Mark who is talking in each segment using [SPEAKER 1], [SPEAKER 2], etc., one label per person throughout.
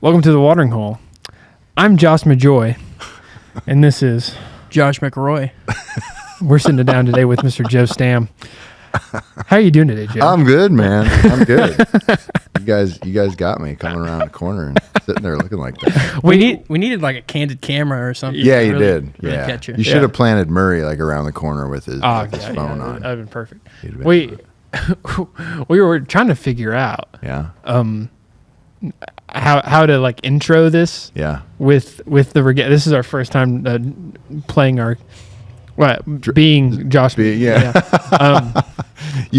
[SPEAKER 1] Welcome to the Watering Hole. I'm Josh McPloy, and this is
[SPEAKER 2] Josh McPloy.
[SPEAKER 1] We're sitting down today with Mr. Joe Stamm. How are you doing today, Joe?
[SPEAKER 3] I'm good, man. I'm good. You guys got me coming around the corner and sitting there looking like that.
[SPEAKER 2] We needed like a candid camera or something.
[SPEAKER 3] Yeah, you
[SPEAKER 2] really,
[SPEAKER 3] did.
[SPEAKER 2] Really
[SPEAKER 3] Yeah,
[SPEAKER 2] catch
[SPEAKER 3] you should have planted Murray like around the corner with his, phone on.
[SPEAKER 1] That would have been perfect.
[SPEAKER 3] Been
[SPEAKER 1] We were trying to figure out how to like intro this.
[SPEAKER 3] Yeah.
[SPEAKER 1] With the regatta. This is our first time playing our being Josh.
[SPEAKER 3] You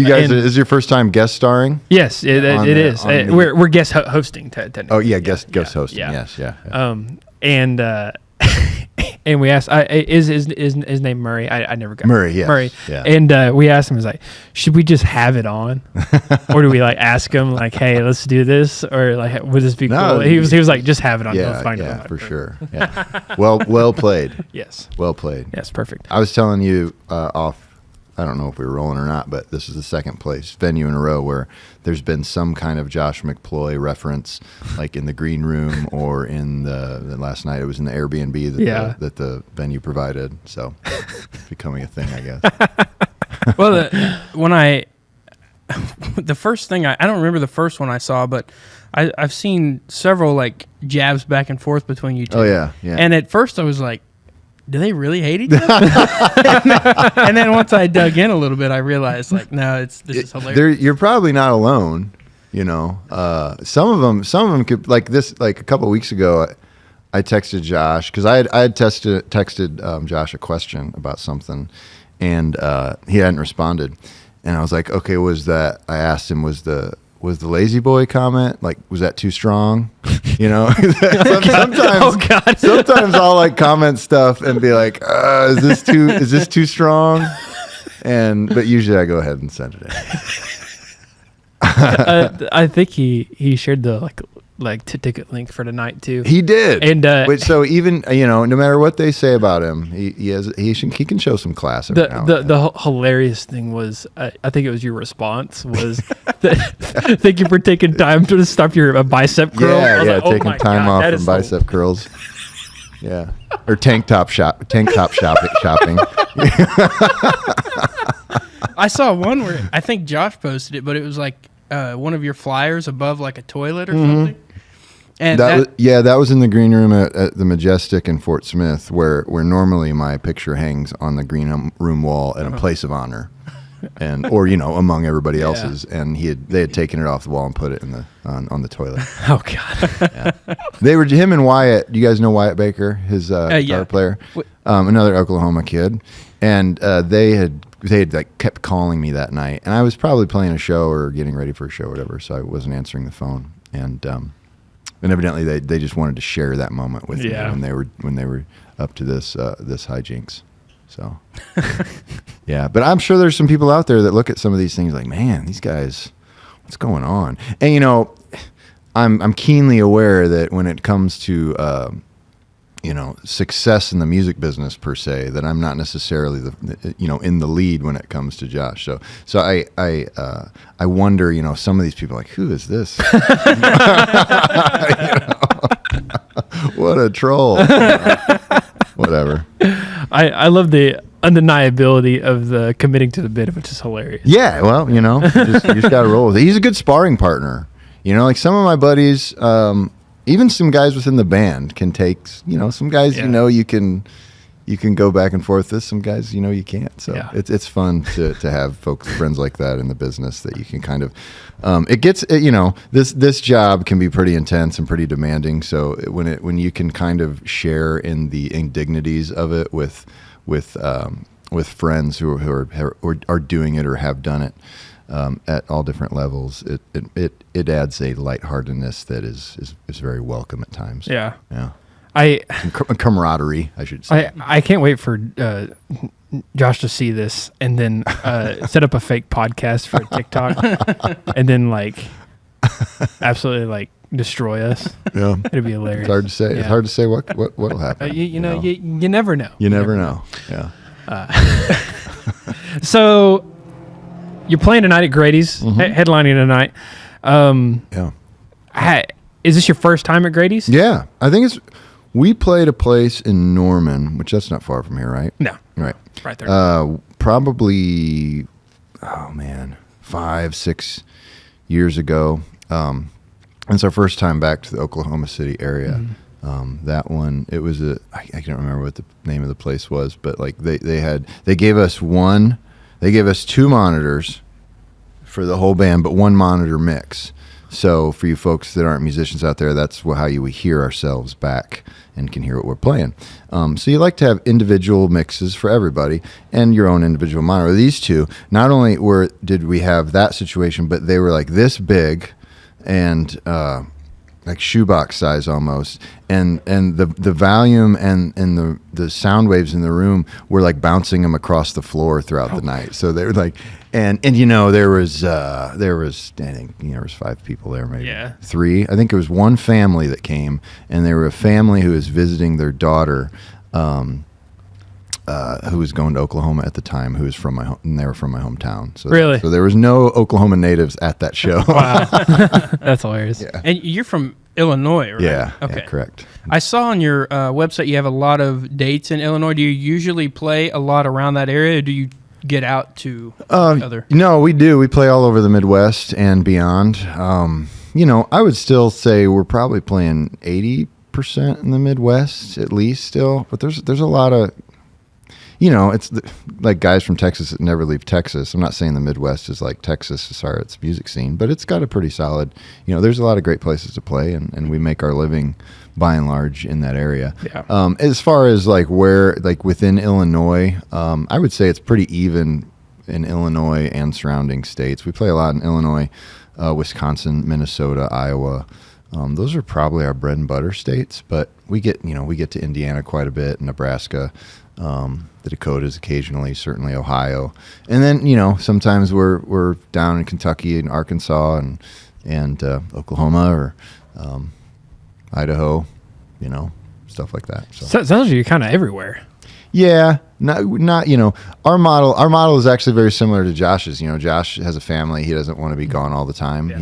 [SPEAKER 3] guys, is your first time guest starring?
[SPEAKER 1] Yes, it is. We're guest hosting technically.
[SPEAKER 3] Oh yeah, guest hosting.
[SPEAKER 1] Yeah.
[SPEAKER 3] Yes.
[SPEAKER 1] And we asked, is his name Murray? I never got
[SPEAKER 3] Murray. Yes.
[SPEAKER 1] Murray.
[SPEAKER 3] Yeah.
[SPEAKER 1] And we asked him, was like, should we just have it on, or do we like ask him like, hey, let's do this, or like, would this be cool? He was like, just have it on.
[SPEAKER 3] Yeah, for sure. Yeah. Well played.
[SPEAKER 1] Yes.
[SPEAKER 3] Well played.
[SPEAKER 1] Yes, perfect.
[SPEAKER 3] I was telling you off. I don't know if we were rolling or not, but this is the second venue in a row where there's been some kind of Josh McPloy reference, like in the green room or in the last night it was in the Airbnb that the venue provided. So it's becoming a thing, I guess.
[SPEAKER 2] Well, the first thing I don't remember the first one I saw, but I've seen several like jabs back and forth between you two.
[SPEAKER 3] Oh yeah.
[SPEAKER 2] And at first I was like, do they really hate each other? And then once I dug in a little bit, I realized like, no, this is hilarious.
[SPEAKER 3] You're probably not alone. You know, some of them could like this. Like a couple of weeks ago, I texted Josh because I had texted Josh a question about something, and he hadn't responded. And I was like, okay, I asked him, was the lazy boy comment, like, was that too strong? You know, sometimes I'll like comment stuff and be like, is this too strong? But usually I go ahead and send it in.
[SPEAKER 1] I think he shared the like ticket link for tonight too.
[SPEAKER 3] He did.
[SPEAKER 1] And
[SPEAKER 3] so even no matter what they say about him, he can show some class.
[SPEAKER 1] The hilarious thing was, I think it was your response was thank you for taking time to stop your bicep curl.
[SPEAKER 3] Yeah, taking time off from bicep curls. Yeah, or tank top shopping.
[SPEAKER 2] I saw one where I think Josh posted it, but it was like one of your flyers above like a toilet or something. And
[SPEAKER 3] that was in the green room at the Majestic in Fort Smith, where normally my picture hangs on the green room wall at a place of honor, or among everybody else's. And they had taken it off the wall and put it on the toilet.
[SPEAKER 1] Oh God!
[SPEAKER 3] They were him and Wyatt. Do you guys know Wyatt Baker, his guitar player, another Oklahoma kid, and they had like kept calling me that night, and I was probably playing a show or getting ready for a show or whatever, so I wasn't answering the phone. And evidently they just wanted to share that moment with me when they were up to this hijinks. So yeah, but I'm sure there's some people out there that look at some of these things like, man, these guys, what's going on? And I'm keenly aware that when it comes to success in the music business per se, that I'm not necessarily in the lead when it comes to Josh. So I wonder, some of these people are like, who is this? What a troll. Whatever.
[SPEAKER 1] I love the undeniability of the committing to the bit, which is hilarious.
[SPEAKER 3] Yeah, well, you just got to roll with it. He's a good sparring partner. Like some of my buddies, even some guys within the band can take, some guys, you can go back and forth with, some guys, you can't. So it's fun to have friends like that in the business that you can kind of, this job can be pretty intense and pretty demanding. So when you can kind of share in the indignities of it with friends who are doing it or have done it, at all different levels, it adds a lightheartedness that is very welcome at times.
[SPEAKER 1] Yeah.
[SPEAKER 3] Camaraderie, I should say.
[SPEAKER 1] I can't wait for Josh to see this and then set up a fake podcast for TikTok and then absolutely destroy us. Yeah, it'd be hilarious.
[SPEAKER 3] It's hard to say. Yeah. It's hard to say what'll happen.
[SPEAKER 1] You never know.
[SPEAKER 3] You never know. Yeah.
[SPEAKER 1] So you're playing tonight at Grady's, headlining tonight. Is this your first time at Grady's?
[SPEAKER 3] Yeah, I think we played a place in Norman, which that's not far from here, right?
[SPEAKER 1] No.
[SPEAKER 3] Right.
[SPEAKER 1] Right there.
[SPEAKER 3] Probably, 5-6 years ago. And it's our first time back to the Oklahoma City area. That one, it was I can't remember what the name of the place was, but like they gave us 2 monitors for the whole band, but 1 monitor mix. So for you folks that aren't musicians out there, that's how you hear ourselves back and can hear what we're playing. So you like to have individual mixes for everybody and your own individual monitor. These 2, not only did we have that situation, but they were like this big and like shoebox size almost, and the volume and the sound waves in the room were like bouncing them across the floor throughout the night. So they were like, and there was I think there was 5 people there, maybe 3. I think it was 1 family that came, and they were a family who was visiting their daughter, who was going to Oklahoma at the time, who was from and they were from my hometown. So
[SPEAKER 1] really?
[SPEAKER 3] So there was no Oklahoma natives at that show.
[SPEAKER 1] Wow. That's hilarious.
[SPEAKER 2] Yeah. And you're from Illinois, right?
[SPEAKER 3] Yeah.
[SPEAKER 2] Okay.
[SPEAKER 3] Yeah, correct.
[SPEAKER 2] I saw on your website you have a lot of dates in Illinois. Do you usually play a lot around that area, or do you get out to other?
[SPEAKER 3] No, we do. We play all over the Midwest and beyond. I would still say we're probably playing 80% in the Midwest at least still, but there's a lot of, it's like guys from Texas that never leave Texas. I'm not saying the Midwest is like Texas as far as its music scene, but it's got a pretty solid, there's a lot of great places to play, and we make our living by and large in that area.
[SPEAKER 1] Yeah.
[SPEAKER 3] As far as like where, like within Illinois, I would say it's pretty even in Illinois and surrounding states. We play a lot in Illinois, Wisconsin, Minnesota, Iowa. Those are probably our bread and butter states, but we get to Indiana quite a bit, Nebraska, the Dakotas occasionally, certainly Ohio, and then sometimes we're down in Kentucky and Arkansas and Oklahoma or Idaho, stuff like that. So
[SPEAKER 1] it sounds like you're kind of everywhere.
[SPEAKER 3] Yeah, not our model is actually very similar to Josh's. Josh has a family. He doesn't want to be gone all the time. Yeah.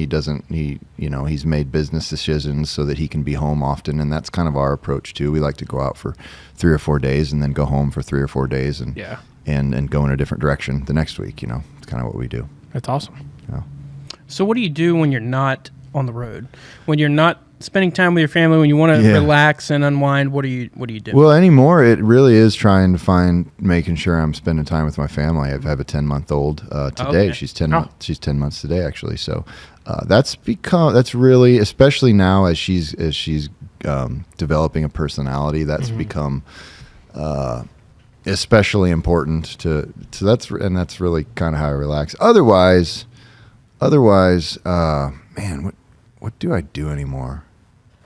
[SPEAKER 3] He's made business decisions so that he can be home often, and that's kind of our approach too. We like to go out for 3 or 4 days and then go home for 3 or 4 days and go in a different direction the next week. It's kind of what we do.
[SPEAKER 1] That's awesome.
[SPEAKER 3] Yeah.
[SPEAKER 2] So what do you do when you're not on the road? When you're not spending time with your family, when you want to relax and unwind, what do you do?
[SPEAKER 3] Well, anymore, it really is making sure I'm spending time with my family. I have a 10-month-old today. Okay. She's 10 months today, actually. So that's really, especially now as she's developing a personality, that's become especially important to. So that's really kind of how I relax. Otherwise, man, what do I do anymore?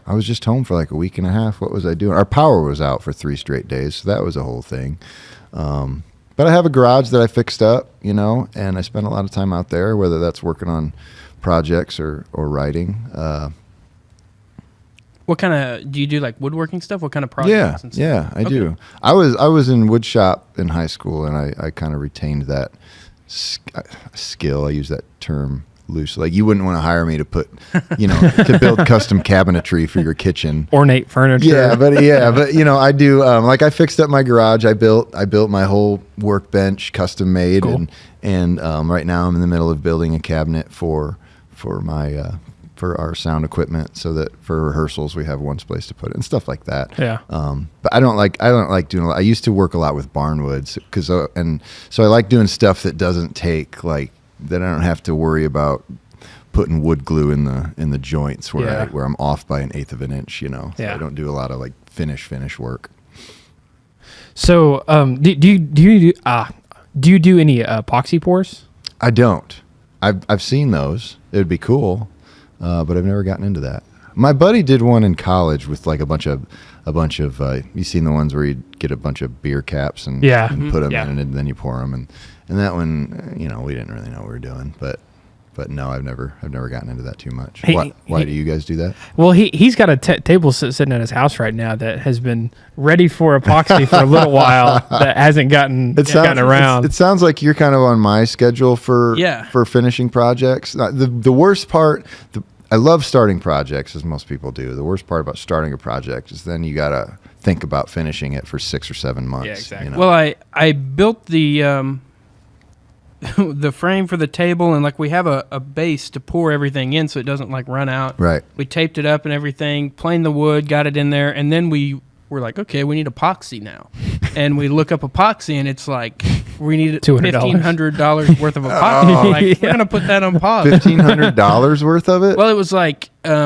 [SPEAKER 3] I was just home for like a week and a half. What was I doing? Our power was out for 3 straight days, so that was a whole thing. But I have a garage that I fixed up, and I spend a lot of time out there, whether that's working on projects or writing.
[SPEAKER 2] What kind of do you do? Like woodworking stuff? What kind of projects? And stuff?
[SPEAKER 3] Yeah, I do. I was in wood shop in high school, and I kind of retained that skill. I use that term loose. Like you wouldn't want to hire me to put, to build custom cabinetry for your kitchen,
[SPEAKER 1] ornate furniture.
[SPEAKER 3] Yeah, but I do. Like I fixed up my garage. I built my whole workbench custom made, cool. and right now I'm in the middle of building a cabinet for my for our sound equipment, so that for rehearsals we have one place to put it and stuff like that. Yeah. But I don't like doing a lot. I used to work a lot with barnwoods so I like doing stuff that doesn't take that I don't have to worry about putting wood glue in the joints where I'm off by 1/8 of an inch, So I don't do a lot of like finish work.
[SPEAKER 1] So do you do any epoxy pours?
[SPEAKER 3] I don't. I've seen those. It would be cool, but I've never gotten into that. My buddy did one in college with like a bunch of you seen the ones where you get a bunch of beer caps and put them in and then you pour them and that one, we didn't really know what we were doing, but no, I've never gotten into that too much. Why do you guys do that?
[SPEAKER 1] Well, he's got a table sitting at his house right now that has been ready for epoxy for a little while that hasn't gotten around.
[SPEAKER 3] It sounds like you're kind of on my schedule for finishing projects. The worst part, I love starting projects, as most people do. The worst part about starting a project is then you got to think about finishing it for 6 or 7 months.
[SPEAKER 2] Yeah, exactly.
[SPEAKER 3] You know?
[SPEAKER 2] Well, I built the the frame for the table, and like we have a base to pour everything in so it doesn't like run out.
[SPEAKER 3] Right.
[SPEAKER 2] We taped it up and everything, planed the wood, got it in there, and then we were like, okay, we need epoxy now. And we look up epoxy, and it's like we need $1,500 worth of epoxy. Like, we're gonna put that on pause.
[SPEAKER 3] $1,500 worth of it?
[SPEAKER 2] Well, it was like a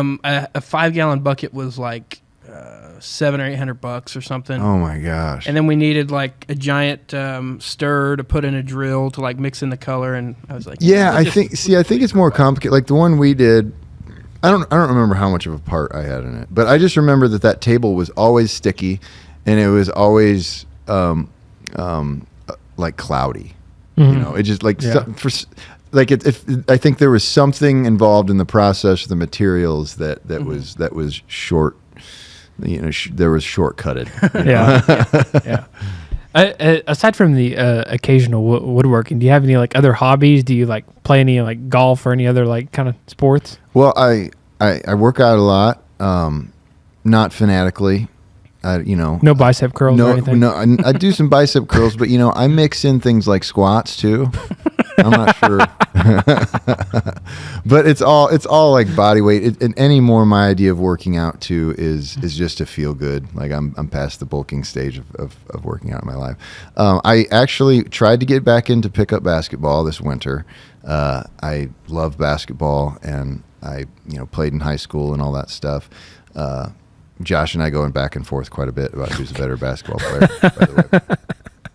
[SPEAKER 2] 5-gallon bucket was like $700 or $800 or something.
[SPEAKER 3] Oh my gosh!
[SPEAKER 2] And then we needed like a giant stir to put in a drill to like mix in the color. And I was like,
[SPEAKER 3] yeah, I think it's more complicated. Like the one we did, I don't remember how much of a part I had in it, but I just remember that table was always sticky, and it was always like cloudy.
[SPEAKER 1] Mm-hmm.
[SPEAKER 3] You know, it just like I think there was something involved in the process of the materials that was short. You know, there was shortcutted.
[SPEAKER 1] Yeah. Aside from the occasional woodworking, do you have any like other hobbies? Do you like play any like golf or any other like kind of sports?
[SPEAKER 3] Well, I work out a lot, not fanatically.
[SPEAKER 1] No bicep curls or anything?
[SPEAKER 3] No, I do some bicep curls, but I mix in things like squats too. I'm not sure, but it's all like body weight. And anymore, my idea of working out too is just to feel good. Like I'm past the bulking stage of working out in my life. I actually tried to get back into pickup basketball this winter. I love basketball, and I played in high school and all that stuff. Josh and I going back and forth quite a bit about who's a better basketball player, by the way.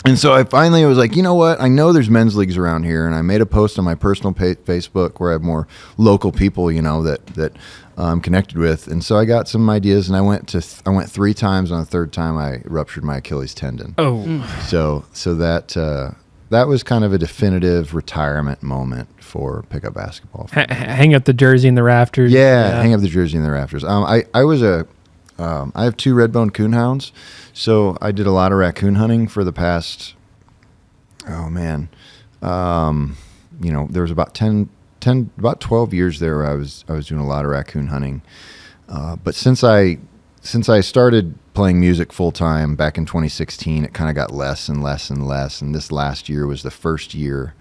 [SPEAKER 3] And so I finally was like, you know what? I know there's men's leagues around here, and I made a post on my personal Facebook where I have more local people, that I'm connected with. And so I got some ideas, and I went 3 times. On the 3rd time, I ruptured my Achilles tendon.
[SPEAKER 1] Oh,
[SPEAKER 3] so that was kind of a definitive retirement moment for pickup basketball.
[SPEAKER 1] Hang up the jersey in the rafters.
[SPEAKER 3] Yeah, hang up the jersey in the rafters. I have 2 red-boned coonhounds, so I did a lot of raccoon hunting for the past. Oh man, there was about 12 years there where I was doing a lot of raccoon hunting. But since I started playing music full time back in 2016, it kind of got less and less and less. And this last year was the first year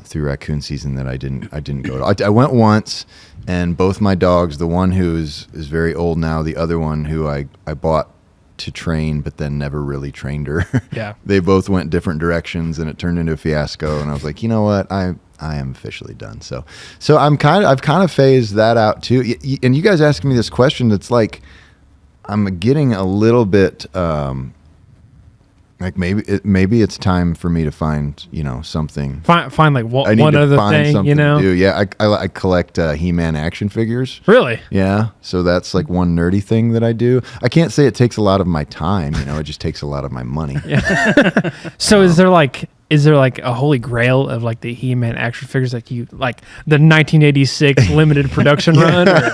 [SPEAKER 3] through raccoon season that I didn't go to. I went once, and both my dogs, the one who is very old now, the other one who I bought to train but then never really trained her.
[SPEAKER 1] Yeah.
[SPEAKER 3] They both went different directions, and it turned into a fiasco, and I was like, you know what? I am officially done. So I've kind of phased that out too. And you guys asking me this question, it's like I'm getting a little bit like maybe it's time for me to find something.
[SPEAKER 1] Find like one other thing,
[SPEAKER 3] to do. Yeah, I collect He-Man action figures.
[SPEAKER 1] Really?
[SPEAKER 3] Yeah. So that's like one nerdy thing that I do. I can't say it takes a lot of my time. It just takes a lot of my money.
[SPEAKER 1] Yeah. So is there like a holy grail of like the He-Man action figures, like the 1986 limited production run? Or?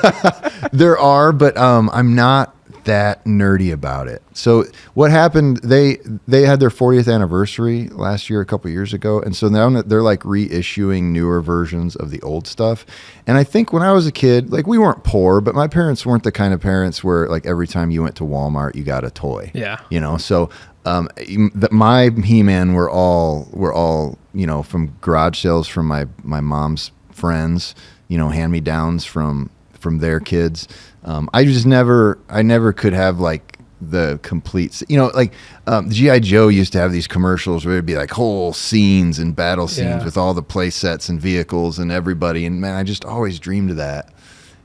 [SPEAKER 3] There are, but I'm not that nerdy about it. So what happened, they had their 40th anniversary last year, a couple years ago, and so now they're like reissuing newer versions of the old stuff. And I think when I was a kid, like we weren't poor, but my parents weren't the kind of parents where like every time you went to Walmart you got a toy.
[SPEAKER 1] Yeah.
[SPEAKER 3] So my He-Man were all from garage sales from my mom's friends, hand-me-downs from their kids. I never could have like the complete, G.I. Joe used to have these commercials where it'd be like whole scenes and battle scenes with all the play sets and vehicles and everybody. And man, I just always dreamed of that.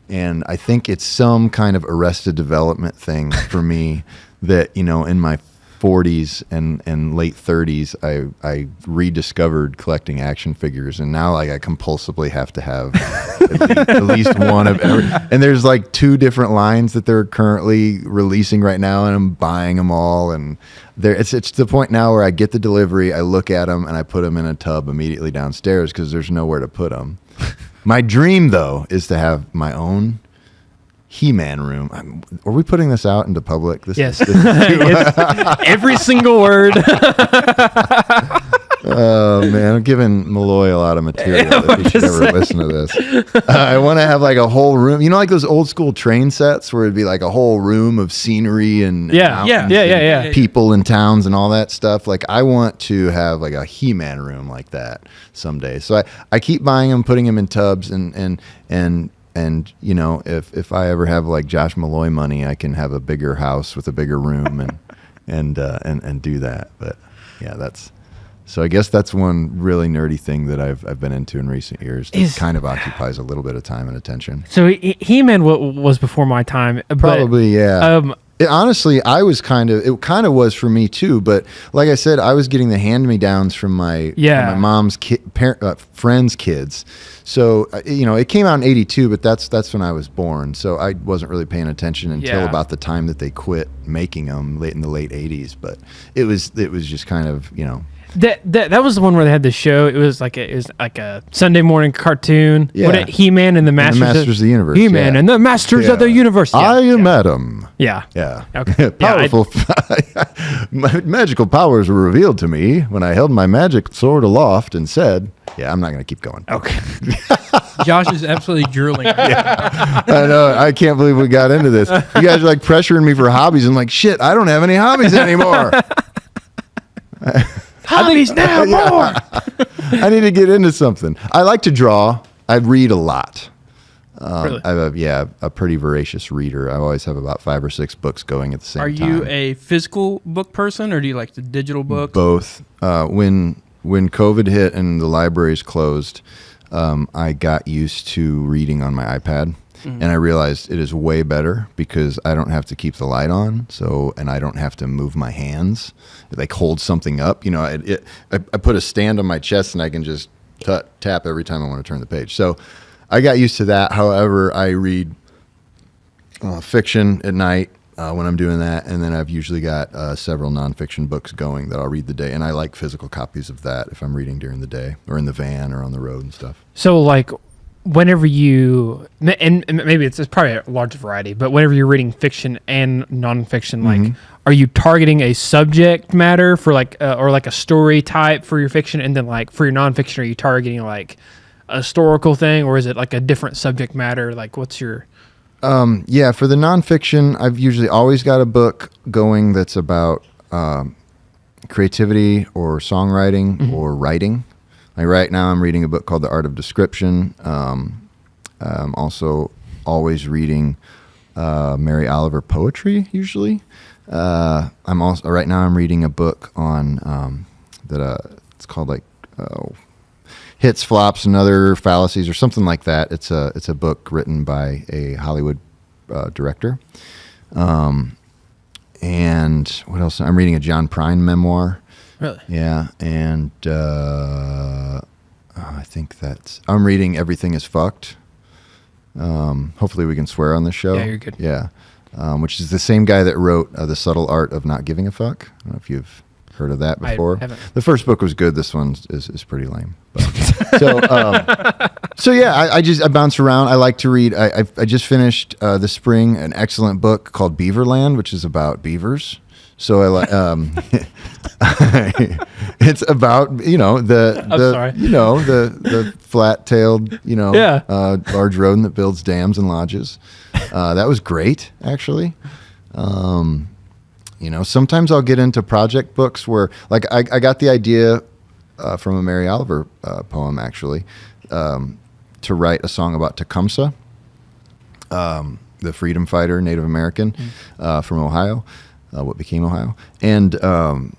[SPEAKER 3] And I think it's some kind of Arrested Development thing for me that, in my 40s and late 30s, I rediscovered collecting action figures, and now like I compulsively have to have at least one of every. And there's like 2 different lines that they're currently releasing right now, and I'm buying them all. And it's to the point now where I get the delivery, I look at them, and I put them in a tub immediately downstairs because there's nowhere to put them. My dream though is to have my own He-Man room. Are we putting this out into public?
[SPEAKER 1] Yes. Every single word.
[SPEAKER 3] Oh man, I'm giving Malloy a lot of material. If he should ever listen to this. I want to have like a whole room. You know, like those old school train sets where it'd be like a whole room of scenery and
[SPEAKER 1] yeah,
[SPEAKER 3] people and towns and all that stuff. Like I want to have like a He-Man room like that someday. So I keep buying them, putting them in tubs, and you know, if I ever have like Josh Malloy money, I can have a bigger house with a bigger room and do that. But yeah, so I guess that's one really nerdy thing that I've been into in recent years. It kind of occupies a little bit of time and attention.
[SPEAKER 1] So He-Man was before my time.
[SPEAKER 3] Probably, yeah. Honestly, it kind of was for me too. But like I said, I was getting the hand-me-downs from my mom's friends' kids. So you know, it came out in '82, but that's when I was born. So I wasn't really paying attention until about the time that they quit making them in the late '80s. But it was just kind of, you know.
[SPEAKER 1] That was the one where they had the show. It was like a Sunday morning cartoon.
[SPEAKER 3] Yeah.
[SPEAKER 1] He-Man and the Masters
[SPEAKER 3] of the Universe.
[SPEAKER 1] He-Man and the Masters of the Universe.
[SPEAKER 3] I am Adam.
[SPEAKER 1] Yeah.
[SPEAKER 3] Yeah.
[SPEAKER 1] Okay.
[SPEAKER 3] Powerful. My magical powers were revealed to me when I held my magic sword aloft and said, "Yeah, I'm not going to keep going."
[SPEAKER 1] Okay.
[SPEAKER 2] Josh is absolutely drooling.
[SPEAKER 3] I know. I can't believe we got into this. You guys are like pressuring me for hobbies. I'm like, shit, I don't have any hobbies anymore.
[SPEAKER 1] Hobbies now, more.
[SPEAKER 3] I need to get into something. I like to draw. I read a lot.
[SPEAKER 1] Really?
[SPEAKER 3] I'm a pretty voracious reader. I always have about 5 or 6 books going at the same time.
[SPEAKER 2] Are you a physical book person, or do you like the digital books?
[SPEAKER 3] Both. When COVID hit and the libraries closed, I got used to reading on my iPad. Mm-hmm. And I realized it is way better because I don't have to keep the light on, and I don't have to move my hands, like hold something up. You know, I put a stand on my chest and I can just tap every time I want to turn the page. So I got used to that. However, I read fiction at night when I'm doing that, and then I've usually got several nonfiction books going that I'll read the day, and I like physical copies of that if I'm reading during the day or in the van or on the road and stuff.
[SPEAKER 1] So like, whenever you, and maybe it's probably a large variety, but whenever you're reading fiction and nonfiction, like, are you targeting a subject matter for like, or like a story type for your fiction, and then like for your nonfiction, are you targeting like a historical thing, or is it like a different subject matter? Like, what's your?
[SPEAKER 3] Yeah, for the nonfiction, I've usually always got a book going that's about creativity or songwriting or writing. Like right now, I'm reading a book called The Art of Description. I'm also always reading Mary Oliver poetry. Usually, right now I'm reading a book on it's called like Hits, Flops, and Other Fallacies or something like that. It's a book written by a Hollywood director. And what else? I'm reading a John Prine memoir.
[SPEAKER 1] Really?
[SPEAKER 3] Yeah, and I think I'm reading Everything is Fucked. Hopefully we can swear on this show.
[SPEAKER 1] Yeah, you're good.
[SPEAKER 3] Yeah, which is the same guy that wrote The Subtle Art of Not Giving a Fuck. I don't know if you've heard of that before.
[SPEAKER 1] I haven't.
[SPEAKER 3] The first book was good. This one is pretty lame. But, so yeah, I bounce around. I like to read. I just finished this spring an excellent book called Beaverland, which is about beavers. So I like it's about the flat-tailed large rodent that builds dams and lodges. That was great, actually. Sometimes I'll get into project books where, like, I got the idea from a Mary Oliver poem, actually, to write a song about Tecumseh, the freedom fighter, Native American from Ohio. What became Ohio. And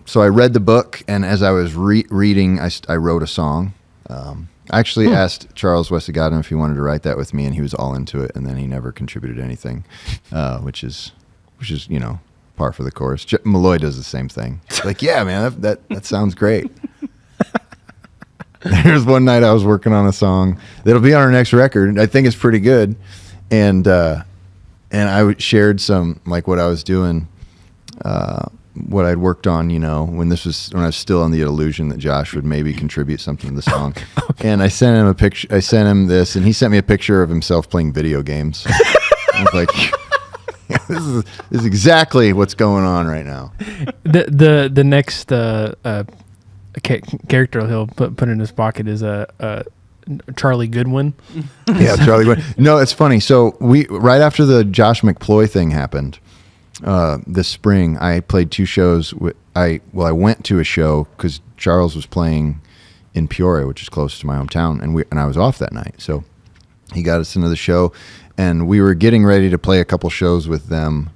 [SPEAKER 3] so I read the book, and as I was reading, I wrote a song. I actually asked Charles Westigaden if he wanted to write that with me, and he was all into it, and then he never contributed anything, which is par for the course. Malloy does the same thing. Like, yeah, man, that sounds great. There's one night I was working on a song that'll be on our next record. I think it's pretty good, and I shared some, like, what I was doing. What I'd worked on, when I was still on the illusion that Josh would maybe contribute something to the song. Okay. And I sent him a picture. I sent him this, and he sent me a picture of himself playing video games. I was like, this is exactly what's going on right now.
[SPEAKER 1] The next character he'll put in his pocket is a Charlie Goodwin.
[SPEAKER 3] Yeah, Charlie Goodwin. No, it's funny. So right after the Josh McPloy thing happened this spring, I played 2 shows. I went to a show because Charles was playing in Peoria, which is close to my hometown, and I was off that night. So he got us into the show, and we were getting ready to play a couple shows with them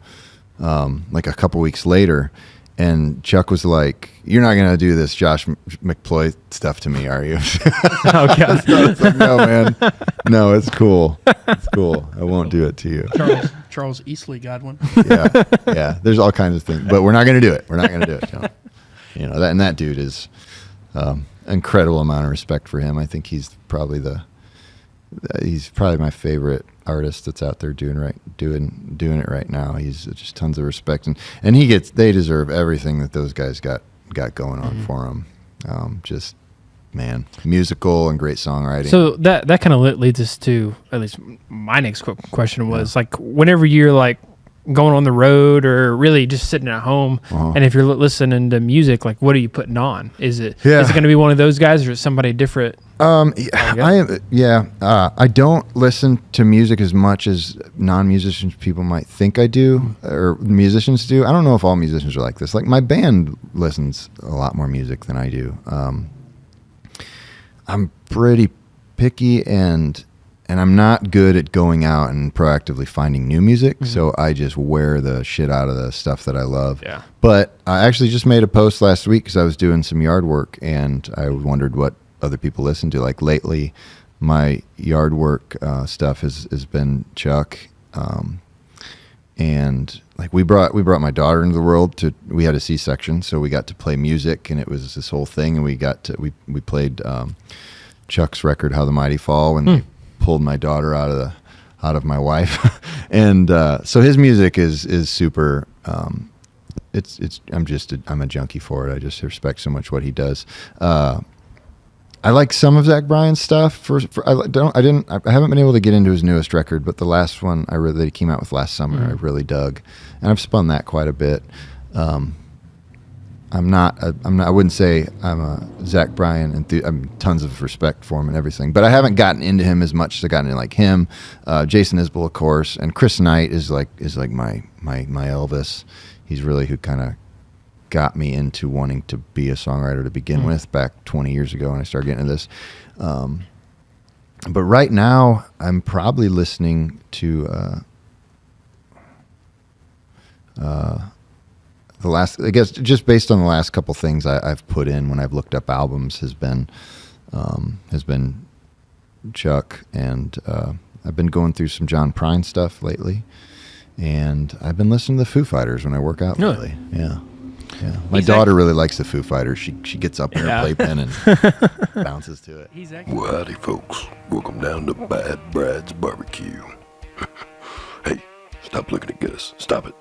[SPEAKER 3] like a couple weeks later. And Chuck was like, "You're not going to do this Josh McPloy stuff to me, are you?"
[SPEAKER 1] Oh, God.
[SPEAKER 3] So I was like, "No, man. No, it's cool. It's cool. I won't do it to you."
[SPEAKER 2] Charles Easley got one.
[SPEAKER 3] Yeah. There's all kinds of things, but we're not going to do it. We're not going to do it. John. You know, that dude is incredible amount of respect for him. I think he's probably my favorite artist that's out there doing it right now. He's just tons of respect, and they deserve everything that those guys got going on for them. Just man, musical and great songwriting.
[SPEAKER 1] So that kind of leads us to at least my next question was like, whenever you're like going on the road or really just sitting at home, and if you're listening to music, like what are you putting on? Is it going to be one of those guys or is it somebody different?
[SPEAKER 3] I don't listen to music as much as non-musicians people might think I do, or musicians do. I don't know if all musicians are like this. Like my band listens a lot more music than I do. I'm pretty picky and I'm not good at going out and proactively finding new music, so I just wear the shit out of the stuff that I love.
[SPEAKER 1] Yeah.
[SPEAKER 3] But I actually just made a post last week because I was doing some yard work, and I wondered what other people listen to. Like lately, my yard work stuff has been Chuck, and like we brought my daughter into the world. We had a C-section, so we got to play music, and it was this whole thing. And we played Chuck's record, "How the Mighty Fall," when they pulled my daughter out of my wife, and so his music is super. I'm a junkie for it. I just respect so much what he does. I like some of Zach Bryan's stuff. I haven't been able to get into his newest record, but the last one that he came out with last summer, I really dug, and I've spun that quite a bit. I wouldn't say I'm a Zach Bryan I'm tons of respect for him and everything, but I haven't gotten into him as much as I gotten into like him, Jason Isbell, of course, and Chris Knight is like my Elvis. He's really who kind of got me into wanting to be a songwriter to begin with back 20 years ago when I started getting into this. But right now I'm probably listening to the last, I guess, just based on the last couple things I've put in when I've looked up albums has been Chuck, and I've been going through some John Prine stuff lately, and I've been listening to the Foo Fighters when I work out lately. Yeah. My daughter really likes the Foo Fighters. She gets up in her playpen and bounces to it.
[SPEAKER 4] Well, howdy, folks. Welcome down to Bad Brad's Barbecue. Hey, stop looking at Gus. Stop it.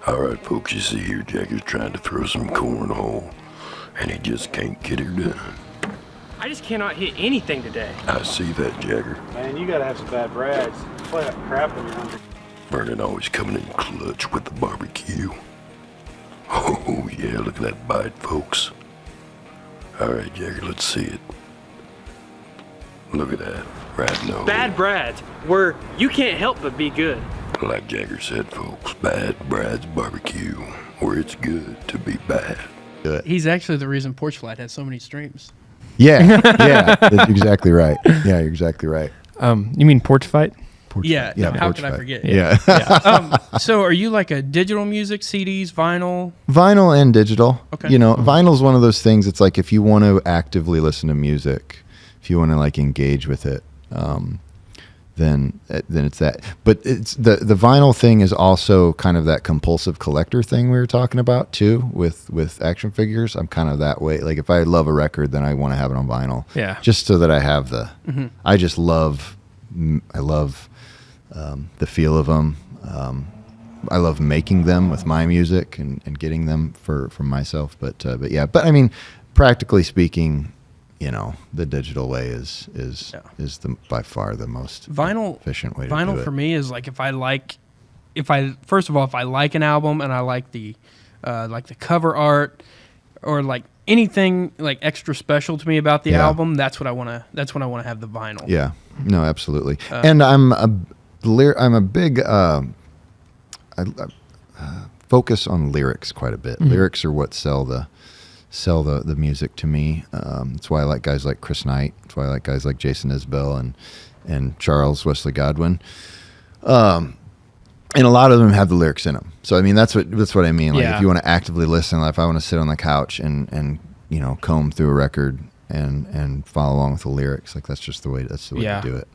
[SPEAKER 4] All right, folks, you see here, Jagger's trying to throw some cornhole, and he just can't get her done.
[SPEAKER 5] I just cannot hit anything today.
[SPEAKER 4] I see that, Jagger.
[SPEAKER 6] Man, you gotta have some Bad Brads. Play that crap when you're hungry.
[SPEAKER 4] Vernon always coming in clutch with the barbecue. Oh, yeah, look at that bite, folks. All right, Jagger, let's see it. Look at that, right nose.
[SPEAKER 5] Bad Brads, where you can't help but be good.
[SPEAKER 4] Like Jagger said, folks, Bad Brad's Barbecue, where it's good to be bad.
[SPEAKER 2] He's actually the reason Porch Flight has so many streams.
[SPEAKER 3] Yeah, that's exactly right. Yeah, you're exactly right.
[SPEAKER 1] You mean Porch Fight?
[SPEAKER 2] Yeah, how could I forget?
[SPEAKER 3] Yeah.
[SPEAKER 2] So are you like a digital music, CDs, vinyl?
[SPEAKER 3] Vinyl and digital.
[SPEAKER 2] Okay.
[SPEAKER 3] You know, vinyl's one of those things. It's like if you want to actively listen to music, if you want to like engage with it, then it's that. But it's the vinyl thing is also kind of that compulsive collector thing we were talking about too with action figures. I'm kind of that way. Like if I love a record, then I want to have it on vinyl.
[SPEAKER 1] Yeah.
[SPEAKER 3] Just so that I have I just love. I love the feel of them. I love making them with my music and getting them for myself. But I mean, practically speaking, you know, the digital way is by far the most efficient way to do it.
[SPEAKER 2] Vinyl for me is like if I like an album and I like the cover art, or like anything like extra special to me about the album, that's what I want to have the vinyl.
[SPEAKER 3] Yeah. No, absolutely. And I'm a big focus on lyrics quite a bit. Lyrics are what sell the music to me. That's why I like guys like Chris Knight. That's why I like guys like Jason Isbell and Charles Wesley Godwin. And a lot of them have the lyrics in them. So I mean, that's what I mean. Like if you want to actively listen, like if I want to sit on the couch and comb through a record and follow along with the lyrics, like that's the way to do it.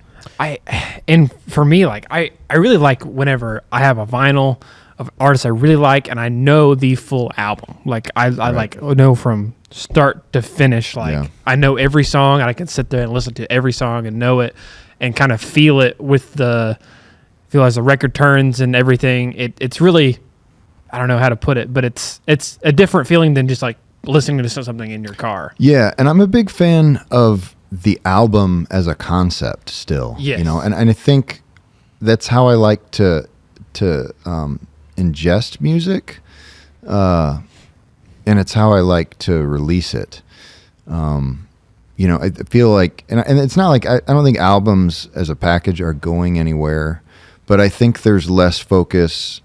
[SPEAKER 1] And for me, like I really like whenever I have a vinyl of artists I really like and I know the full album. Like I like know from start to finish. Like I know every song and I can sit there and listen to every song and know it and kind of feel it with feel as the record turns and everything. It's really, I don't know how to put it, but it's a different feeling than just like listening to something in your car. Yeah,
[SPEAKER 3] and I'm a big fan of the album as a concept still.
[SPEAKER 1] Yes.
[SPEAKER 3] And I think that's how I like to ingest music, and it's how I like to release it. I feel like, and it's not like I don't think albums as a package are going anywhere. But I think there's less focus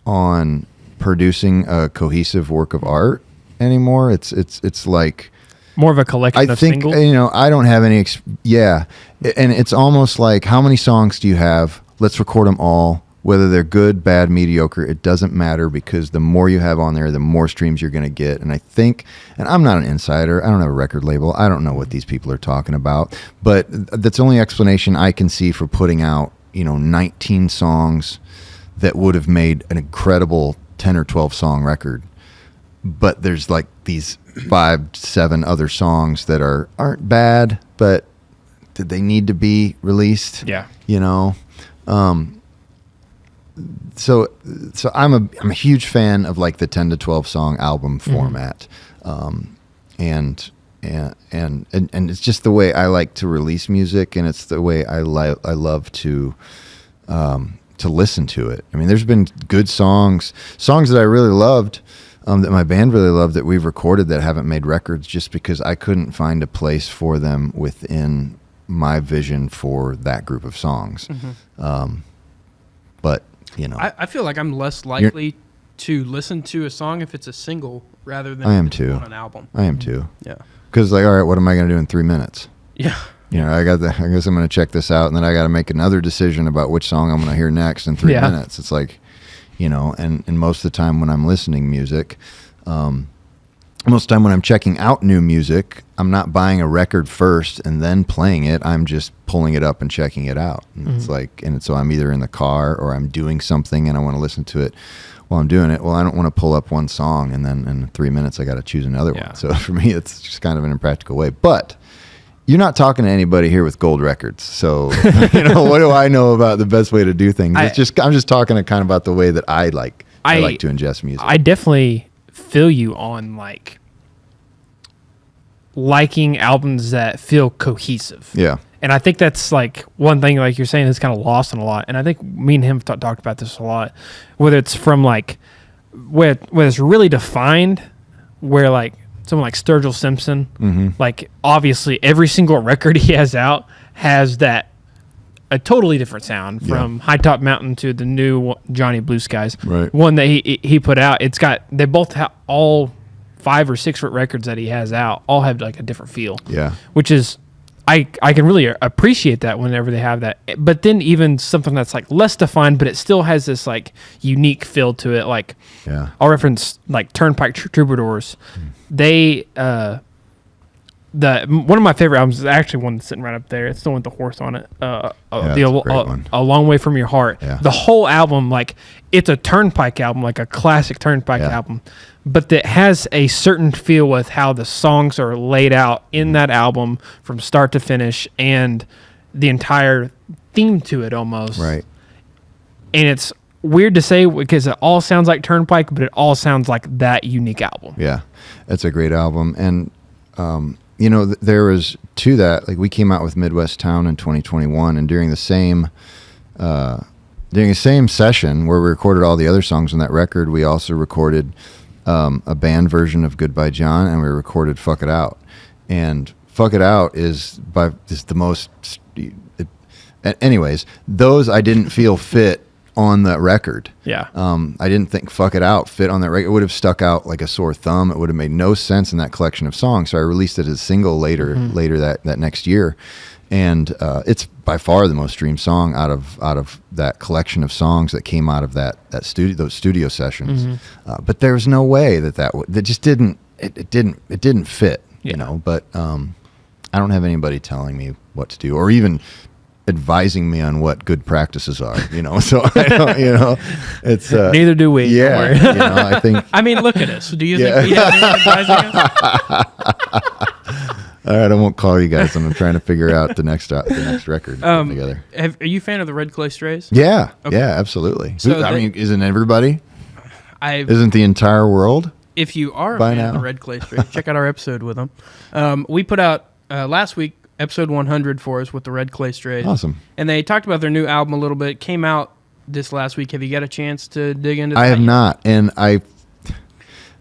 [SPEAKER 3] on producing a cohesive work of art anymore. It's like
[SPEAKER 1] more of a collection of singles.
[SPEAKER 3] I don't have any. And it's almost like, how many songs do you have? Let's record them all. Whether they're good, bad, mediocre, it doesn't matter, because the more you have on there, the more streams you're going to get. And I think, and I'm not an insider, I don't have a record label, I don't know what these people are talking about, but that's the only explanation I can see for putting out 19 songs that would have made an incredible 10 or 12 song record, but there's like these 5-7 other songs that aren't bad, but did they need to be released? So I'm a huge fan of like the 10 to 12 song album format, and it's just the way I like to release music, and it's the way I love to listen to it. I mean, there's been good songs that I really loved, that my band really loved, that we've recorded that haven't made records just because I couldn't find a place for them within my vision for that group of songs. But
[SPEAKER 2] I feel like I'm less likely to listen to a song if it's a single rather than
[SPEAKER 3] on an
[SPEAKER 2] album.
[SPEAKER 3] I am too.
[SPEAKER 2] Yeah.
[SPEAKER 3] Because like, all right, what am I going to do in 3 minutes?
[SPEAKER 2] Yeah.
[SPEAKER 3] I guess I'm going to check this out, and then I got to make another decision about which song I'm going to hear next in 3 minutes. It's like, and most of the time when I'm listening music, most of the time when I'm checking out new music, I'm not buying a record first and then playing it. I'm just pulling it up and checking it out. And it's like, so I'm either in the car or I'm doing something and I want to listen to it while I'm doing it. Well, I don't want to pull up one song and then in 3 minutes I got to choose another one. So for me, it's just kind of an impractical way. But you're not talking to anybody here with gold records. So, what do I know about the best way to do things? I'm just talking kind of about the way that I like to ingest music.
[SPEAKER 1] I definitely feel you on like liking albums that feel cohesive.
[SPEAKER 3] Yeah.
[SPEAKER 1] And I think that's like one thing, like you're saying, is kind of lost in a lot. And I think me and him talked about this a lot, whether it's from like where it's really defined, where like someone like Sturgill Simpson, like obviously every single record he has out has a totally different sound, from High Top Mountain to the new Johnny Blue Skies.
[SPEAKER 3] Right.
[SPEAKER 1] One that he put out. They both have all 5 or 6 records that he has out all have like a different feel.
[SPEAKER 3] Yeah.
[SPEAKER 1] Which is, I can really appreciate that whenever they have that. But then even something that's like less defined, but it still has this like unique feel to it. Like, I'll reference like Turnpike Troubadours. They, one of my favorite albums is actually one that's sitting right up there. It's the one with the horse on it. A Long Way From Your Heart.
[SPEAKER 3] Yeah.
[SPEAKER 1] The whole album, like, it's a Turnpike album, like a classic Turnpike album, but that has a certain feel with how the songs are laid out in that album from start to finish, and the entire theme to it almost.
[SPEAKER 3] Right. And
[SPEAKER 1] it's weird to say because it all sounds like Turnpike, but it all sounds like that unique album.
[SPEAKER 3] Yeah, that's a great album. And there was to that, like we came out with Midwest Town in 2021, and during the same session where we recorded all the other songs on that record, we also recorded a band version of Goodbye John, and we recorded Fuck It Out. And Fuck It Out is the most... anyways, those I didn't feel fit on the record.
[SPEAKER 1] Yeah.
[SPEAKER 3] I didn't think Fuck It Out fit on that record. It would have stuck out like a sore thumb. It would have made no sense in that collection of songs. So I released it as a single later that next year. And it's by far the most streamed song out of that collection of songs that came out of those studio sessions. But there was no way that just didn't fit, you know. But I don't have anybody telling me what to do or even advising me on what good practices are, you know. So I don't, you know, it's
[SPEAKER 1] neither do we.
[SPEAKER 3] Yeah, you know, I think.
[SPEAKER 2] I mean, look at us. Do you think we have anyone advising us?
[SPEAKER 3] All right, I won't call you guys. I'm trying to figure out the next record together.
[SPEAKER 2] Are you a fan of the Red Clay Strays?
[SPEAKER 3] Yeah, yeah, absolutely.
[SPEAKER 2] So
[SPEAKER 3] I mean, isn't everybody?
[SPEAKER 2] Isn't
[SPEAKER 3] the entire world?
[SPEAKER 2] If you are a fan of the Red Clay Strays, check out our episode with them. We put out last week episode 100 for us with the Red Clay Strays.
[SPEAKER 3] Awesome.
[SPEAKER 2] And they talked about their new album a little bit. It came out this last week. Have you got a chance to dig into that?
[SPEAKER 3] I have not, and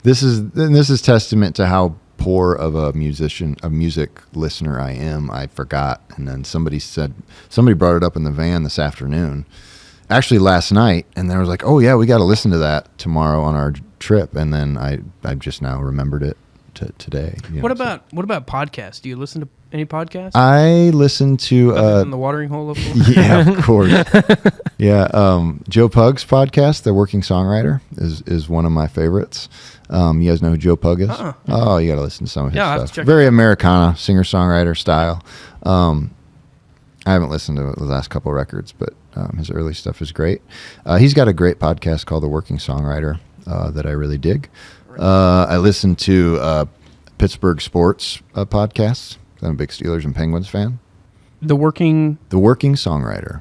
[SPEAKER 3] this is testament to how poor of a music listener I am. I forgot, and then somebody brought it up in the van this afternoon, actually last night, and they was like, "Oh yeah, we got to listen to that tomorrow on our trip," and then I just now remembered it today.
[SPEAKER 2] What about podcasts? Do you listen to any podcasts?
[SPEAKER 3] I listen to
[SPEAKER 2] other than the Watering Hole, of course.
[SPEAKER 3] Yeah, of course. Yeah, Joe Pug's podcast, The Working Songwriter, is one of my favorites. You guys know who Joe Pug is? Oh, you got to listen to some of his stuff. Very Americana, singer-songwriter style. I haven't listened to the last couple records, but his early stuff is great. He's got a great podcast called The Working Songwriter that I really dig. I listen to Pittsburgh sports podcasts. I'm a big Steelers and Penguins fan.
[SPEAKER 2] The Working
[SPEAKER 3] Songwriter.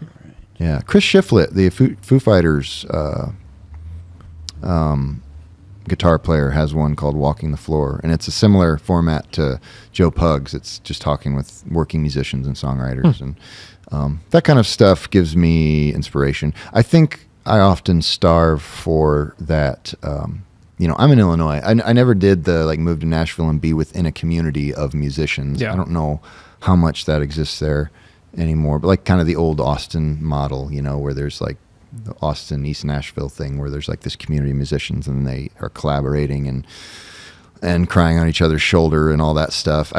[SPEAKER 3] Right. Yeah, Chris Shiflett, the Foo Fighters guitar player, has one called Walking the Floor, and it's a similar format to Joe Pug's. It's just talking with working musicians and songwriters, and that kind of stuff gives me inspiration. I think I often starve for that. You know, I'm in Illinois. I never did the move to Nashville and be within a community of musicians. Yeah. I don't know how much that exists there anymore, but kind of the old Austin model, you know, where there's the Austin East Nashville thing, where there's this community of musicians and they are collaborating and crying on each other's shoulder and all that stuff.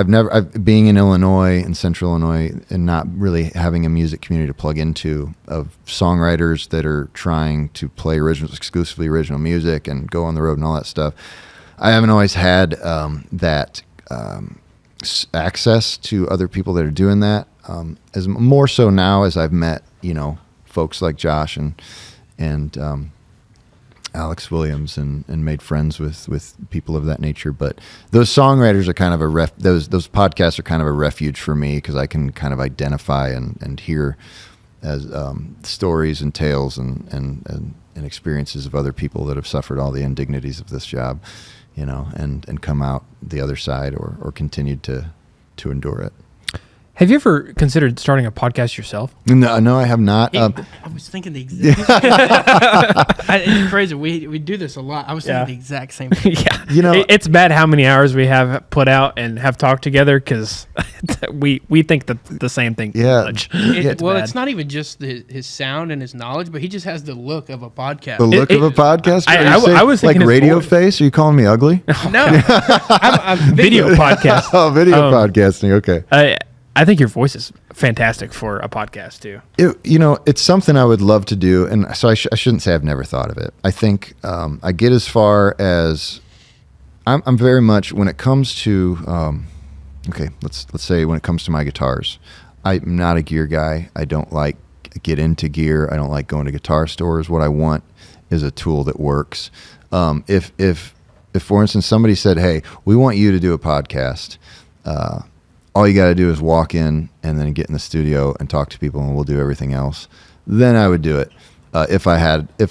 [SPEAKER 3] Being in Illinois, in central Illinois, and not really having a music community to plug into of songwriters that are trying to play exclusively original music and go on the road and all that stuff. I haven't always had that access to other people that are doing that. As more so now as I've met, you know, folks like Josh and Alex Williams and made friends with people of that nature. But those songwriters are kind of those podcasts are kind of a refuge for me, because I can kind of identify and hear as stories and tales and experiences of other people that have suffered all the indignities of this job, you know, and come out the other side or continued to endure it.
[SPEAKER 1] Have you ever considered starting a podcast yourself?
[SPEAKER 3] No, I have not.
[SPEAKER 2] I was thinking the exact same. It's crazy. We do this a lot. I was thinking the exact same thing.
[SPEAKER 1] Yeah. You know, it's bad how many hours we have put out and have talked together, because we think the same thing.
[SPEAKER 3] Yeah.
[SPEAKER 2] It's not even just his sound and his knowledge, but he just has the look of a podcast.
[SPEAKER 3] The look of a podcast?
[SPEAKER 1] I was thinking
[SPEAKER 3] radio face? Are you calling me ugly?
[SPEAKER 2] No. I'm
[SPEAKER 1] video podcast.
[SPEAKER 3] Oh, video podcasting. Okay.
[SPEAKER 1] I think your voice is fantastic for a podcast too.
[SPEAKER 3] It's something I would love to do, and so I shouldn't say I've never thought of it. I think I get as far as I'm very much, when it comes to let's say when it comes to my guitars, I'm not a gear guy. I don't get into gear. I don't like going to guitar stores. What I want is a tool that works. If for instance somebody said, "Hey, we want you to do a podcast," all you got to do is walk in and then get in the studio and talk to people, and we'll do everything else, then I would do it. If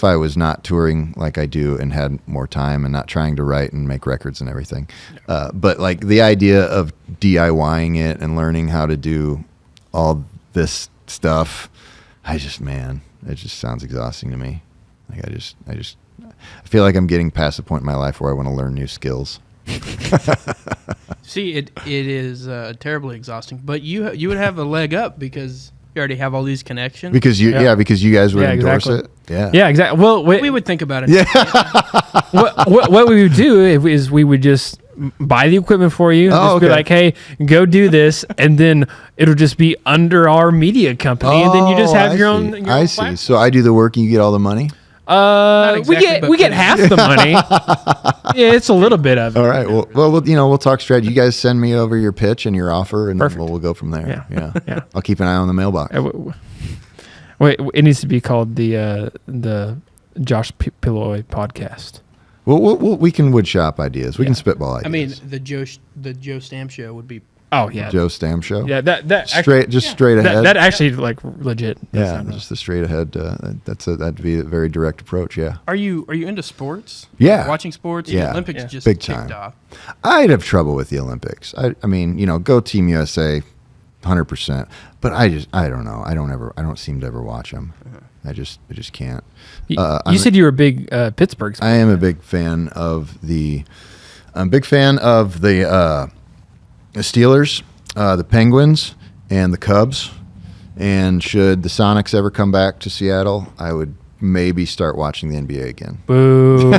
[SPEAKER 3] I was not touring like I do and had more time and not trying to write and make records and everything. But the idea of DIYing it and learning how to do all this stuff, it just sounds exhausting to me. I feel like I'm getting past the point in my life where I want to learn new skills.
[SPEAKER 2] See, it is terribly exhausting, but you would have a leg up because you already have all these connections.
[SPEAKER 3] Because you guys would endorse
[SPEAKER 1] exactly.
[SPEAKER 3] it.
[SPEAKER 1] Yeah, exactly. Well,
[SPEAKER 2] we would think about it.
[SPEAKER 3] Yeah.
[SPEAKER 1] what we would do is we would just buy the equipment for you. Be like, hey, go do this, and then it'll just be under our media company, and then you just have your own. Your
[SPEAKER 3] I
[SPEAKER 1] own
[SPEAKER 3] see.
[SPEAKER 1] platform.
[SPEAKER 3] So I do the work, and you get all the money.
[SPEAKER 2] Exactly,
[SPEAKER 1] we get half the money. Yeah, it's a little bit of it.
[SPEAKER 3] All right. Well, we'll talk strategy. You guys send me over your pitch and your offer, and then we'll go from there. Yeah. I'll keep an eye on the mailbox.
[SPEAKER 1] Wait, it needs to be called the Josh McPloy podcast.
[SPEAKER 3] Well, we can woodshop ideas. We can spitball ideas.
[SPEAKER 2] I mean, the Joe Stamm show would be.
[SPEAKER 1] Oh yeah,
[SPEAKER 3] Joe Stamm show.
[SPEAKER 1] Yeah, that
[SPEAKER 3] straight ahead.
[SPEAKER 1] That actually like legit.
[SPEAKER 3] Yeah, just the straight ahead. That'd be a very direct approach. Yeah.
[SPEAKER 2] Are you into sports?
[SPEAKER 3] Yeah.
[SPEAKER 2] Watching sports.
[SPEAKER 3] Yeah.
[SPEAKER 2] The Olympics just
[SPEAKER 3] big
[SPEAKER 2] kicked
[SPEAKER 3] time.
[SPEAKER 2] off.
[SPEAKER 3] I'd have trouble with the Olympics. I mean, go Team USA, 100%. But I don't know. I don't seem to ever watch them. I just can't.
[SPEAKER 1] You said you were a big Pittsburgh fan.
[SPEAKER 3] I am a big fan of the. I'm a big fan of the Steelers, the Penguins, and the Cubs. And should the Sonics ever come back to Seattle, I would maybe start watching the NBA again.
[SPEAKER 1] Boo.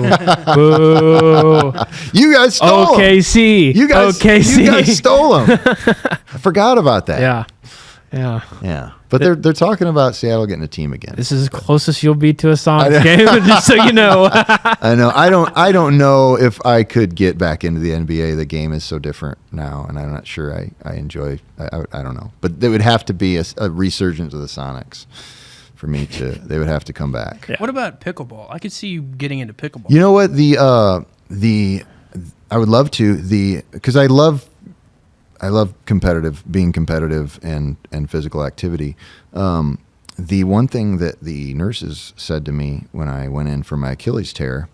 [SPEAKER 1] Boo.
[SPEAKER 3] You guys stole them.
[SPEAKER 1] OKC.
[SPEAKER 3] You guys stole them. I forgot about that.
[SPEAKER 1] Yeah.
[SPEAKER 3] But they're talking about Seattle getting a team again.
[SPEAKER 1] This is as close as you'll be to a Sonics game, just so you know.
[SPEAKER 3] I know. I don't know if I could get back into the NBA. The game is so different now, and I'm not sure I enjoy. I don't know. But there would have to be a resurgence of the Sonics for me to. They would have to come back.
[SPEAKER 2] Yeah. What about pickleball? I could see you getting into pickleball.
[SPEAKER 3] You know what? I would love to because I love being competitive and physical activity. The one thing that the nurses said to me when I went in for my Achilles tear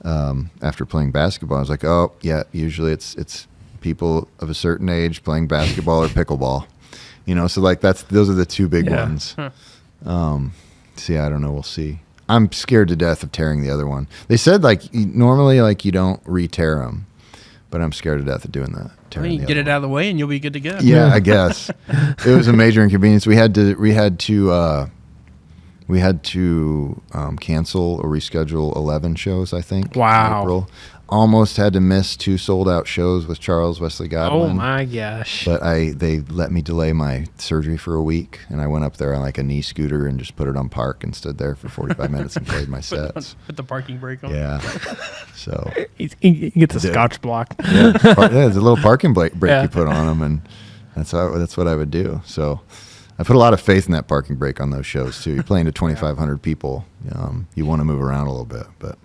[SPEAKER 3] after playing basketball, I was like, oh yeah, usually it's people of a certain age playing basketball or pickleball. So like those are the two big ones. See, I don't know. We'll see. I'm scared to death of tearing the other one. They said normally you don't re-tear them, but I'm scared to death of doing that.
[SPEAKER 2] You get it out of the way and you'll be good to go.
[SPEAKER 3] Yeah, I guess it was a major inconvenience. We had to cancel or reschedule 11 shows. I think.
[SPEAKER 1] Wow.
[SPEAKER 3] In April. Almost had to miss 2 sold-out shows with Charles Wesley Godwin.
[SPEAKER 1] Oh my gosh!
[SPEAKER 3] But they let me delay my surgery for a week, and I went up there on a knee scooter and just put it on park and stood there for 45 minutes and played my sets.
[SPEAKER 2] Put the parking brake on.
[SPEAKER 3] Yeah. So
[SPEAKER 1] he gets a Scotch block.
[SPEAKER 3] Yeah, there's a little parking brake you put on them, and that's what I would do. So I put a lot of faith in that parking brake on those shows too. You're playing to 2,500 people. You want to move around a little bit, but.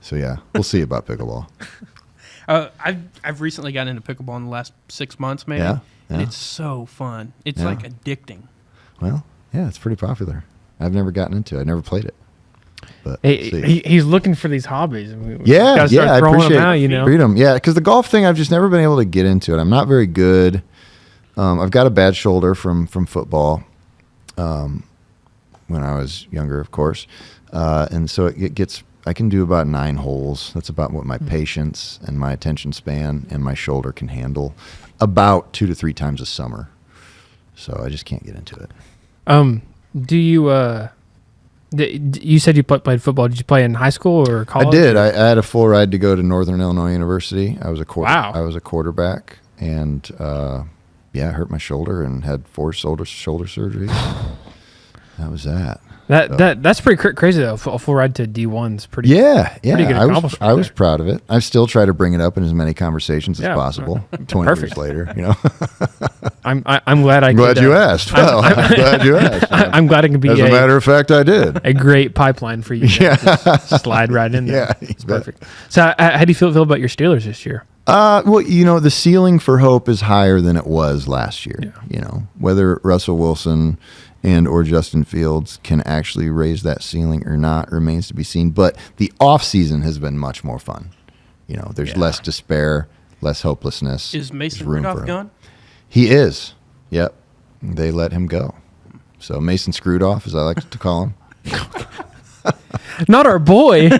[SPEAKER 3] So yeah, we'll see about pickleball.
[SPEAKER 2] I've recently gotten into pickleball in the last 6 months, maybe.
[SPEAKER 3] Yeah.
[SPEAKER 2] And it's so fun. It's like addicting.
[SPEAKER 3] Well, yeah, it's pretty popular. I've never gotten into it. I never played it. But
[SPEAKER 1] he's looking for these hobbies.
[SPEAKER 3] I appreciate freedom. Yeah, because the golf thing, I've just never been able to get into it. I'm not very good. I've got a bad shoulder from football when I was younger, of course, and so it gets. I can do about 9 holes. That's about what my patience and my attention span and my shoulder can handle about 2 to 3 times a summer. So I just can't get into it.
[SPEAKER 1] Do you, you said you played football. Did you play in high school or college?
[SPEAKER 3] I did. I had a full ride to go to Northern Illinois University. I was a I was a quarterback and, I hurt my shoulder and had 4 shoulder surgeries. That was that.
[SPEAKER 1] That's pretty crazy though. A full ride to D1's pretty.
[SPEAKER 3] Yeah.
[SPEAKER 1] Pretty good accomplishment.
[SPEAKER 3] I was proud of it. I still try to bring it up in as many conversations as possible. 20 years later,
[SPEAKER 1] I'm glad
[SPEAKER 3] I'm glad you asked. Well, I'm glad you asked.
[SPEAKER 1] I'm glad it can be.
[SPEAKER 3] As a matter of fact, I did.
[SPEAKER 1] A great pipeline for you. Just slide right in there.
[SPEAKER 3] Yeah,
[SPEAKER 1] it's perfect. So, how do you feel about your Steelers this year?
[SPEAKER 3] Well, the ceiling for hope is higher than it was last year. Yeah. Whether Russell Wilson or Justin Fields can actually raise that ceiling or not remains to be seen. But the offseason has been much more fun. There's less despair, less hopelessness.
[SPEAKER 2] Is Mason Rudolph gone?
[SPEAKER 3] He is. Yep. They let him go. So Mason Screwed Off, as I like to call him.
[SPEAKER 1] Not our boy.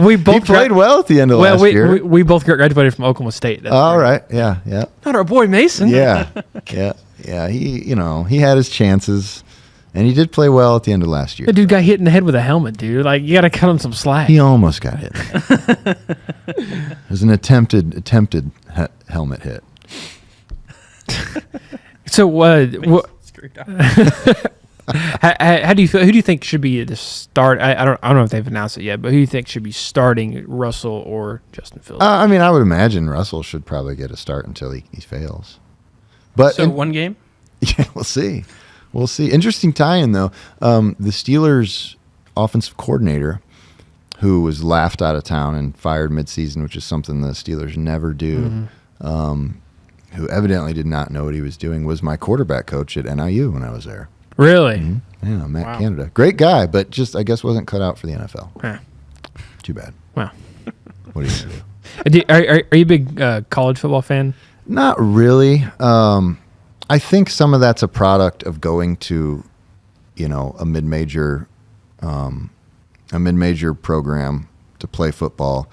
[SPEAKER 1] we both
[SPEAKER 3] he played well at the end of last year.
[SPEAKER 1] We both graduated from Oklahoma State. That's
[SPEAKER 3] all right. Yeah.
[SPEAKER 1] Not our boy Mason.
[SPEAKER 3] Yeah. He had his chances, and he did play well at the end of last year.
[SPEAKER 1] The dude got hit in the head with a helmet, dude. Like, you got to cut him some slack.
[SPEAKER 3] He almost got hit. It was an attempted helmet hit.
[SPEAKER 1] So how do you feel? Who do you think should be the start? I don't know if they've announced it yet, but who do you think should be starting, Russell or Justin Fields?
[SPEAKER 3] I mean, I would imagine Russell should probably get a start until he fails. But
[SPEAKER 2] one game?
[SPEAKER 3] Yeah, we'll see. Interesting tie-in though. The Steelers' offensive coordinator, who was laughed out of town and fired midseason, which is something the Steelers never do. Who evidently did not know what he was doing, was my quarterback coach at NIU when I was there.
[SPEAKER 1] Really?
[SPEAKER 3] Mm-hmm. Yeah, Matt Canada. Great guy, but just, I guess, wasn't cut out for the NFL.
[SPEAKER 1] Huh.
[SPEAKER 3] Too bad.
[SPEAKER 1] Wow.
[SPEAKER 3] What are you going to do?
[SPEAKER 1] Are you a big college football fan?
[SPEAKER 3] Not really. I think some of that's a product of going to, a mid-major program to play football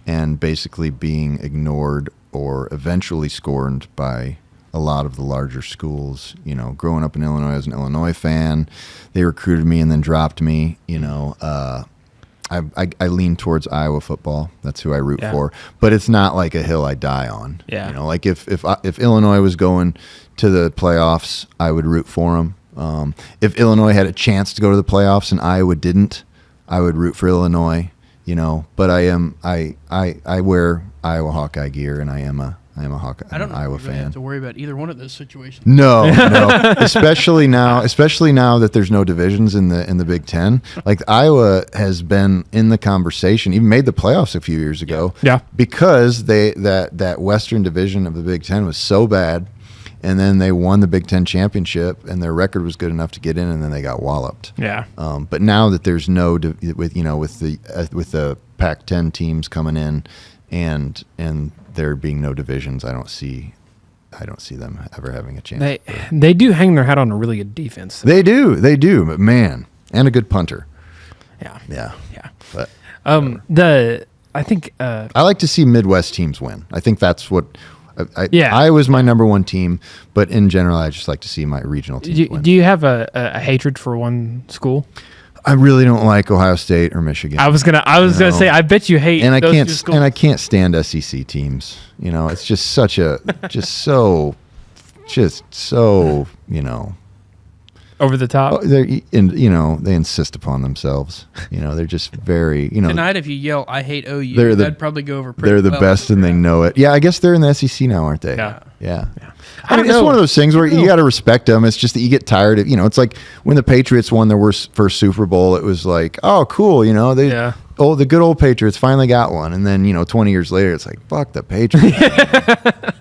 [SPEAKER 3] and basically being ignored or eventually scorned by a lot of the larger schools. Growing up in Illinois as an Illinois fan, they recruited me and then dropped me. I lean towards Iowa football. That's who I root for. But it's not like a hill I die on.
[SPEAKER 1] Yeah.
[SPEAKER 3] Like if Illinois was going to the playoffs, I would root for them. If Illinois had a chance to go to the playoffs and Iowa didn't, I would root for Illinois. But I wear Iowa Hawkeye gear, and I am a Hawkeye.
[SPEAKER 2] I don't know
[SPEAKER 3] Iowa
[SPEAKER 2] if you really
[SPEAKER 3] fan.
[SPEAKER 2] have to worry about either one of those situations.
[SPEAKER 3] No. especially now that there's no divisions in the Big Ten. Like Iowa has been in the conversation, even made the playoffs a few years ago.
[SPEAKER 1] Yeah.
[SPEAKER 3] Because that Western division of the Big Ten was so bad, and then they won the Big Ten championship, and their record was good enough to get in, and then they got walloped.
[SPEAKER 1] Yeah.
[SPEAKER 3] But now that there's no with the Pac-10 teams coming in, and there being no divisions, I don't see them ever having a chance.
[SPEAKER 1] They do hang their hat on a really good defense.
[SPEAKER 3] They do, but man, and a good punter.
[SPEAKER 1] Yeah.
[SPEAKER 3] But
[SPEAKER 1] I think
[SPEAKER 3] I like to see Midwest teams win. I think that's what.
[SPEAKER 1] Yeah.
[SPEAKER 3] Iowa's my number one team, but in general, I just like to see my regional teams win.
[SPEAKER 1] Do you have a hatred for one school?
[SPEAKER 3] I really don't like Ohio State or Michigan.
[SPEAKER 1] I was gonna say, I bet you hate.
[SPEAKER 3] And
[SPEAKER 1] those two schools.
[SPEAKER 3] I can't stand SEC teams. It's just such a, so
[SPEAKER 1] over the top.
[SPEAKER 3] They insist upon themselves. They're just very,
[SPEAKER 2] Tonight, if you yell, "I hate OU," that'd probably go over pretty well.
[SPEAKER 3] They're the best and they know it. Yeah, I guess they're in the SEC now, aren't they?
[SPEAKER 1] Yeah.
[SPEAKER 3] I mean, it's one of those things where you got to respect them. It's just that you get tired of, it's like when the Patriots won their first Super Bowl, it was like, oh, cool. The good old Patriots finally got one. And then, 20 years later, it's like, fuck the Patriots.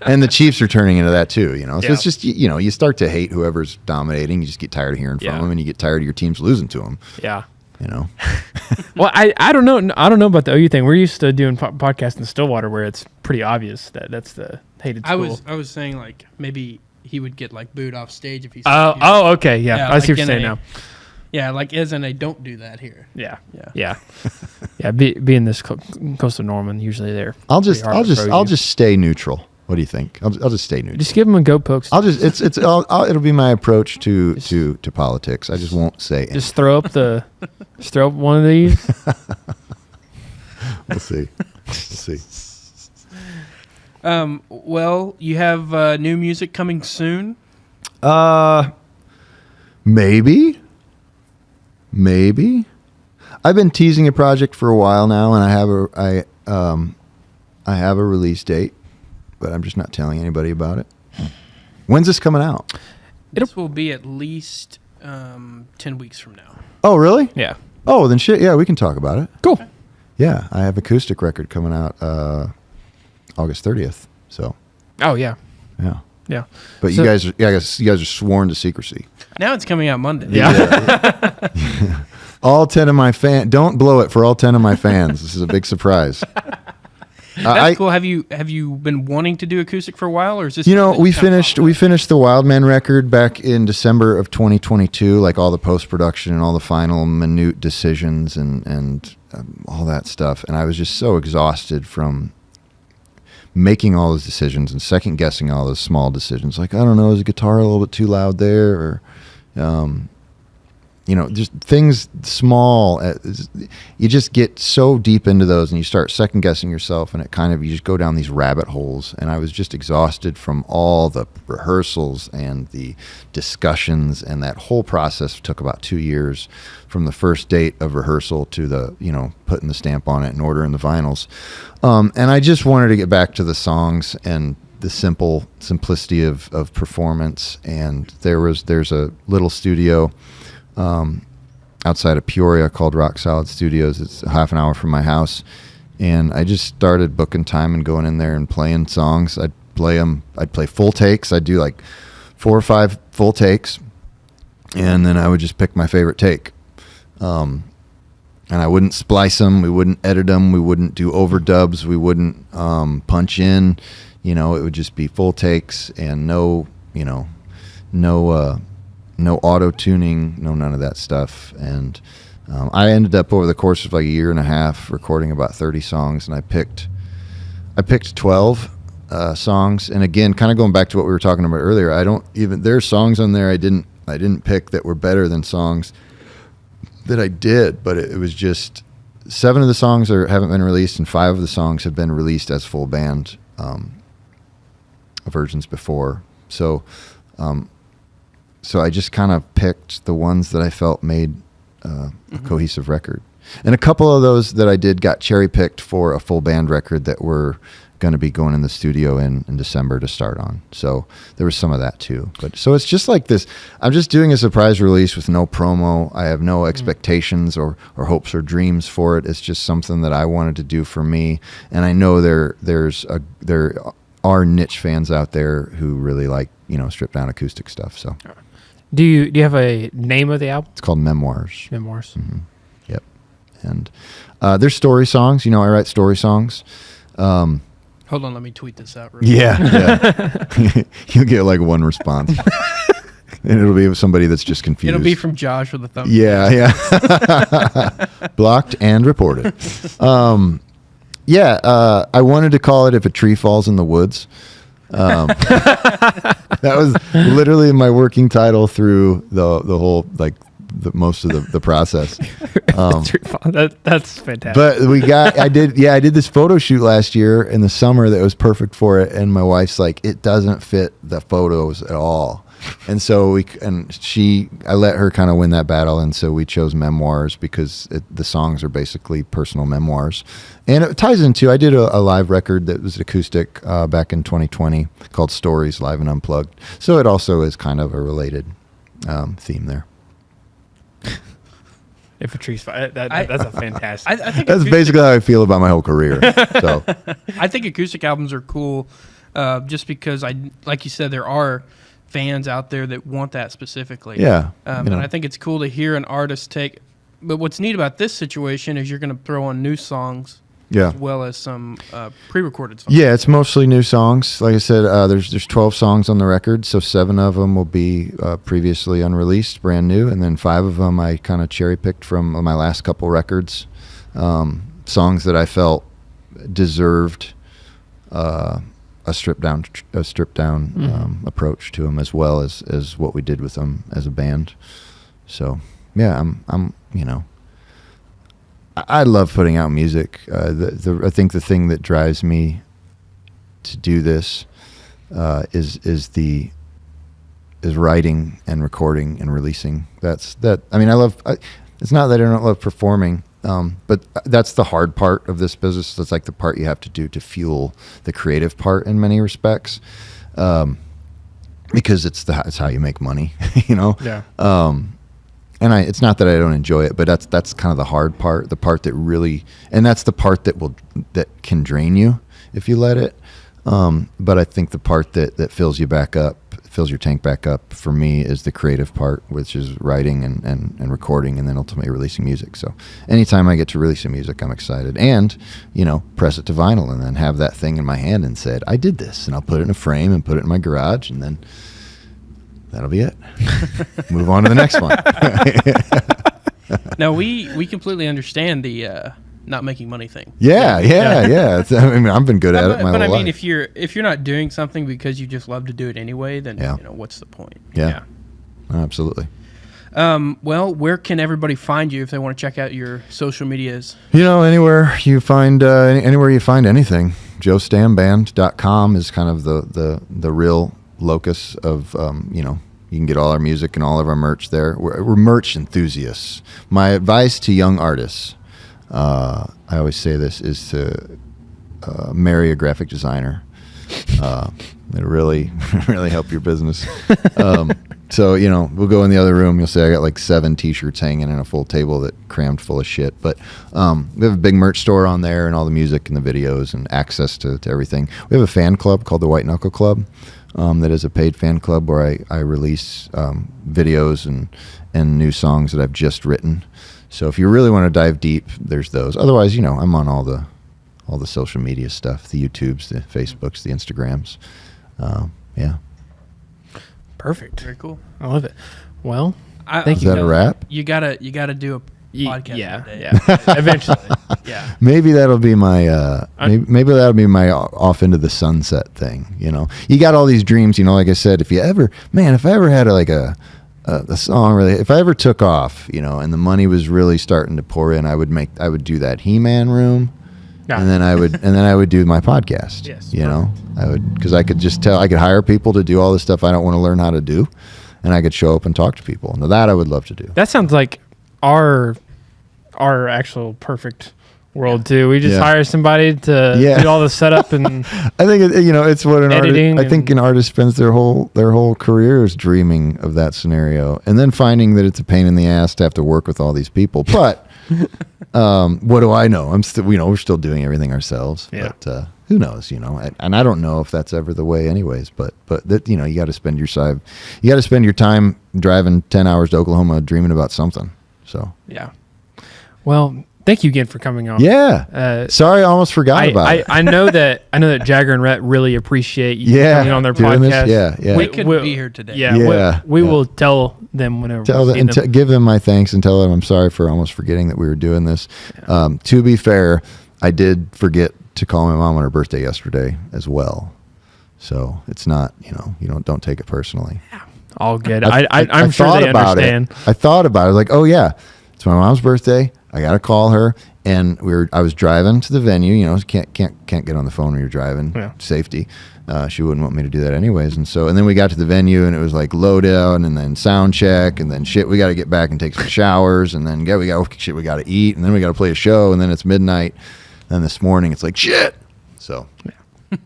[SPEAKER 3] And the Chiefs are turning into that too, So it's just, you start to hate whoever's dominating. You just get tired of hearing from them, and you get tired of your teams losing to them.
[SPEAKER 1] Yeah.
[SPEAKER 3] Well,
[SPEAKER 1] I don't know. I don't know about the OU thing. We're used to doing podcasts in Stillwater where it's pretty obvious that that's the hated school.
[SPEAKER 2] I was saying like maybe he would get like booed off stage if he.
[SPEAKER 1] Okay, yeah. I see what you're saying now.
[SPEAKER 2] Yeah, like as in don't do that here.
[SPEAKER 1] Yeah. Being this close to Norman, usually they're.
[SPEAKER 3] I'll just stay neutral. What do you think? I'll just stay neutral.
[SPEAKER 1] Just give them a go pokes.
[SPEAKER 3] It'll be my approach to politics. I just won't say anything.
[SPEAKER 1] Just throw up one of these.
[SPEAKER 3] We'll see.
[SPEAKER 2] Well, you have new music coming soon.
[SPEAKER 3] Maybe. I've been teasing a project for a while now, and I have a release date, but I'm just not telling anybody about it. When's this coming out?
[SPEAKER 2] This will be at least 10 weeks from now.
[SPEAKER 3] Oh, really?
[SPEAKER 1] Yeah.
[SPEAKER 3] Oh, then shit. Yeah, we can talk about it.
[SPEAKER 1] Cool.
[SPEAKER 3] Yeah, I have acoustic record coming out August 30th. So.
[SPEAKER 1] Oh yeah.
[SPEAKER 3] Yeah. But you guys are sworn to secrecy.
[SPEAKER 2] Now it's coming out Monday.
[SPEAKER 1] Yeah.
[SPEAKER 3] All 10 of my fans. Don't blow it for all 10 of my fans. This is a big surprise.
[SPEAKER 2] That's cool. Have you been wanting to do acoustic for a while, or is this?
[SPEAKER 3] We finished the Wildman record back in December of 2022, like all the post production and all the final minute decisions and all that stuff, and I was just so exhausted from making all those decisions and second guessing all those small decisions. Like, I don't know, is the guitar a little bit too loud there, or just things small. You just get so deep into those and you start second guessing yourself, and you just go down these rabbit holes. And I was just exhausted from all the rehearsals and the discussions, and that whole process took about 2 years from the first date of rehearsal to the, putting the stamp on it and ordering the vinyls. And I just wanted to get back to the songs and the simplicity of performance. And there's a little studio outside of Peoria called Rock Solid Studios. It's a half an hour from my house, and I just started booking time and going in there and playing songs. I'd play full takes. I'd do like 4 or 5 full takes, and then I would just pick my favorite take. And I wouldn't splice them. We wouldn't edit them. We wouldn't do overdubs. We wouldn't punch in. It would just be full takes and no auto tuning, none of that stuff. And I ended up over the course of like a year and a half recording about 30 songs, and I picked 12 songs. And again, kind of going back to what we were talking about earlier, there's songs on there I didn't pick that were better than songs that I did, but it was just 7 of the songs haven't been released, and 5 of the songs have been released as full band versions before. So I just kind of picked the ones that I felt made a cohesive record. And a couple of those that I did got cherry picked for a full band record that we're going to be going in the studio in December to start on. So there was some of that too. But so it's just like this. I'm just doing a surprise release with no promo. I have no expectations or hopes or dreams for it. It's just something that I wanted to do for me. And I know there are niche fans out there who really like, stripped down acoustic stuff. So
[SPEAKER 1] do you have a name of the album?
[SPEAKER 3] It's called Memoirs.
[SPEAKER 1] Memoirs.
[SPEAKER 3] Mm-hmm. Yep. And there's story songs. I write story songs.
[SPEAKER 2] Hold on, let me tweet this out.
[SPEAKER 3] Yeah. You'll get like one response. And it'll be somebody that's just confused.
[SPEAKER 2] It'll be from Josh with a thumbs.
[SPEAKER 3] Yeah. Blocked and reported. I wanted to call it If a Tree Falls in the Woods. That was literally my working title through the whole, like, most of the process.
[SPEAKER 1] That's fantastic.
[SPEAKER 3] But I did this photo shoot last year in the summer that was perfect for it, and my wife's like, it doesn't fit the photos at all. And so I let her kind of win that battle, and so we chose Memoirs because the songs are basically personal memoirs. And it ties into, I did a live record that was acoustic back in 2020 called Stories Live and Unplugged. So it also is kind of a related theme there.
[SPEAKER 1] If a tree's that's a fantastic.
[SPEAKER 2] I think
[SPEAKER 3] that's basically how I feel about my whole career. So
[SPEAKER 2] I think acoustic albums are cool, just because like you said, there are fans out there that want that specifically.
[SPEAKER 3] Yeah.
[SPEAKER 2] And I think it's cool to hear an artist take. But what's neat about this situation is you're going to throw on new songs.
[SPEAKER 3] Yeah.
[SPEAKER 2] As well as some pre-recorded songs.
[SPEAKER 3] Yeah, it's mostly new songs. Like I said, there's 12 songs on the record, so 7 of them will be previously unreleased, brand new, and then 5 of them I kind of cherry-picked from my last couple records. Songs that I felt deserved a stripped down approach to them, as well as what we did with them as a band. So yeah, I'm I love putting out music. I think the thing that drives me to do this is writing and recording and releasing. I mean, it's not that I don't love performing, but that's the hard part of this business. That's like the part you have to do to fuel the creative part in many respects, because it's how you make money,
[SPEAKER 1] Yeah.
[SPEAKER 3] And it's not that I don't enjoy it, but that's kind of the hard part, the part that really, and that's the part that can drain you if you let it. But I think the part that fills you back up fills your tank back up for me is the creative part, which is writing and recording, and then ultimately releasing music. So anytime I get to release some music, I'm excited. And, press it to vinyl and then have that thing in my hand and said, I did this, and I'll put it in a frame and put it in my garage, and then that'll be it. Move on to the next one.
[SPEAKER 2] Now, we completely understand the not making money thing.
[SPEAKER 3] Yeah. I've been good at it my whole life.
[SPEAKER 2] But I mean, if you're not doing something because you just love to do it anyway, then what's the point?
[SPEAKER 3] Yeah. Absolutely.
[SPEAKER 2] Well, where can everybody find you if they want to check out your social medias?
[SPEAKER 3] Anywhere you find anything. JoeStammBand.com is kind of the real locus of you can get all our music and all of our merch there. We're merch enthusiasts. My advice to young artists, I always say this, is to marry a graphic designer. It'll really help your business. So, we'll go in the other room. You'll say I got like 7 T-shirts hanging and a full table that crammed full of shit. But we have a big merch store on there and all the music and the videos and access to everything. We have a fan club called the White Knuckle Club. That is a paid fan club where I release videos and new songs that I've just written. So if you really want to dive deep, there's those. Otherwise, I'm on all the social media stuff, the YouTubes, the Facebooks, the Instagrams. Yeah.
[SPEAKER 1] Perfect.
[SPEAKER 2] Very cool.
[SPEAKER 1] I love it. Well,
[SPEAKER 3] thank you. Is that a wrap?
[SPEAKER 2] You gotta do a podcast.
[SPEAKER 1] Yeah. Eventually. Yeah.
[SPEAKER 3] Maybe that'll be my maybe that'll be my off into the sunset thing. You got all these dreams. Like I said, if I ever had a song really, if I ever took off, and the money was really starting to pour in, I would do that He-Man room. And then I would do my podcast.
[SPEAKER 1] Yes.
[SPEAKER 3] I would, because I could just I could hire people to do all the stuff I don't want to learn how to do, and I could show up and talk to people. Now that I would love to do.
[SPEAKER 1] That sounds like our actual perfect world too. We just hire somebody to do all the setup and.
[SPEAKER 3] I think it's what an artist. I think an artist spends their whole careers dreaming of that scenario, and then finding that it's a pain in the ass to have to work with all these people. But what do I know? I'm still, we're still doing everything ourselves.
[SPEAKER 1] Yeah.
[SPEAKER 3] But who knows? And I don't know if that's ever the way, anyways. But that you got to spend your time driving 10 hours to Oklahoma dreaming about something. So
[SPEAKER 1] yeah. Well, thank you again for coming on.
[SPEAKER 3] Yeah. Sorry, I almost forgot about it.
[SPEAKER 1] I know that Jagger and Rhett really appreciate you coming on their podcast.
[SPEAKER 3] Yeah.
[SPEAKER 2] We couldn't be here today.
[SPEAKER 1] Yeah. We will tell them whenever.
[SPEAKER 3] Give them my thanks and tell them I'm sorry for almost forgetting that we were doing this. Yeah. To be fair, I did forget to call my mom on her birthday yesterday as well. So it's not, don't take it personally.
[SPEAKER 1] Yeah. All good. I'm sure they understand.
[SPEAKER 3] I thought about it. Like, oh yeah, it's my mom's birthday. I got to call her. And I was driving to the venue, can't get on the phone when you're driving.
[SPEAKER 1] Yeah.
[SPEAKER 3] Safety. She wouldn't want me to do that anyways. And then we got to the venue and it was like load down and then sound check and then shit, we got to get back and take some showers and then we got to eat and then we got to play a show and then it's midnight. Then this morning it's like shit. So.
[SPEAKER 1] Yeah.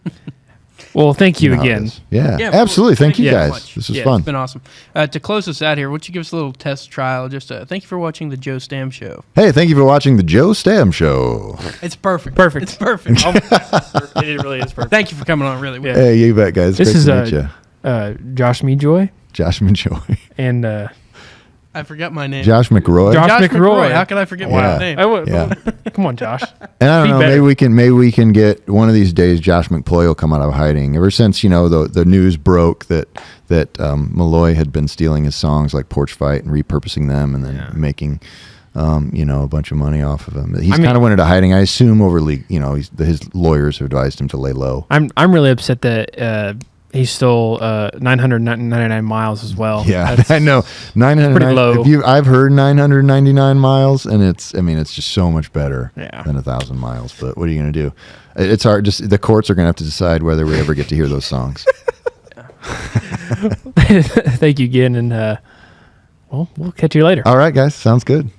[SPEAKER 1] Well, thank you again.
[SPEAKER 3] Yeah, absolutely. Thank you guys.
[SPEAKER 2] So
[SPEAKER 3] this was fun.
[SPEAKER 2] It's been awesome. To close us out here, why don't you give us a little test trial? Just thank you for watching the Joe Stamm Show.
[SPEAKER 3] Hey, thank you for watching the Joe Stamm Show.
[SPEAKER 2] It's perfect.
[SPEAKER 1] It's perfect. It really is perfect.
[SPEAKER 2] Thank you for coming on. Really.
[SPEAKER 3] Yeah. Hey, you bet, guys.
[SPEAKER 1] This is
[SPEAKER 3] Josh McJoy.
[SPEAKER 1] And
[SPEAKER 2] I forgot my name.
[SPEAKER 3] Josh McRoy.
[SPEAKER 1] Josh McRoy.
[SPEAKER 2] How can I forget my name?
[SPEAKER 1] Come on, Josh.
[SPEAKER 3] And I don't know. Maybe we can get one of these days. Josh McPloy will come out of hiding. Ever since the news broke that Malloy had been stealing his songs like Porch Fight and repurposing them and then making a bunch of money off of them. He's kind of went into hiding. I assume over his lawyers have advised him to lay low.
[SPEAKER 1] I'm really upset that. He stole 999 miles as well.
[SPEAKER 3] Yeah, I know. 999.
[SPEAKER 1] Pretty low.
[SPEAKER 3] I've heard 999 miles, and it's just so much better than 1,000 miles. But what are you going to do? It's hard. Just the courts are going to have to decide whether we ever get to hear those songs.
[SPEAKER 1] Thank you again, and we'll catch you later.
[SPEAKER 3] All right, guys. Sounds good.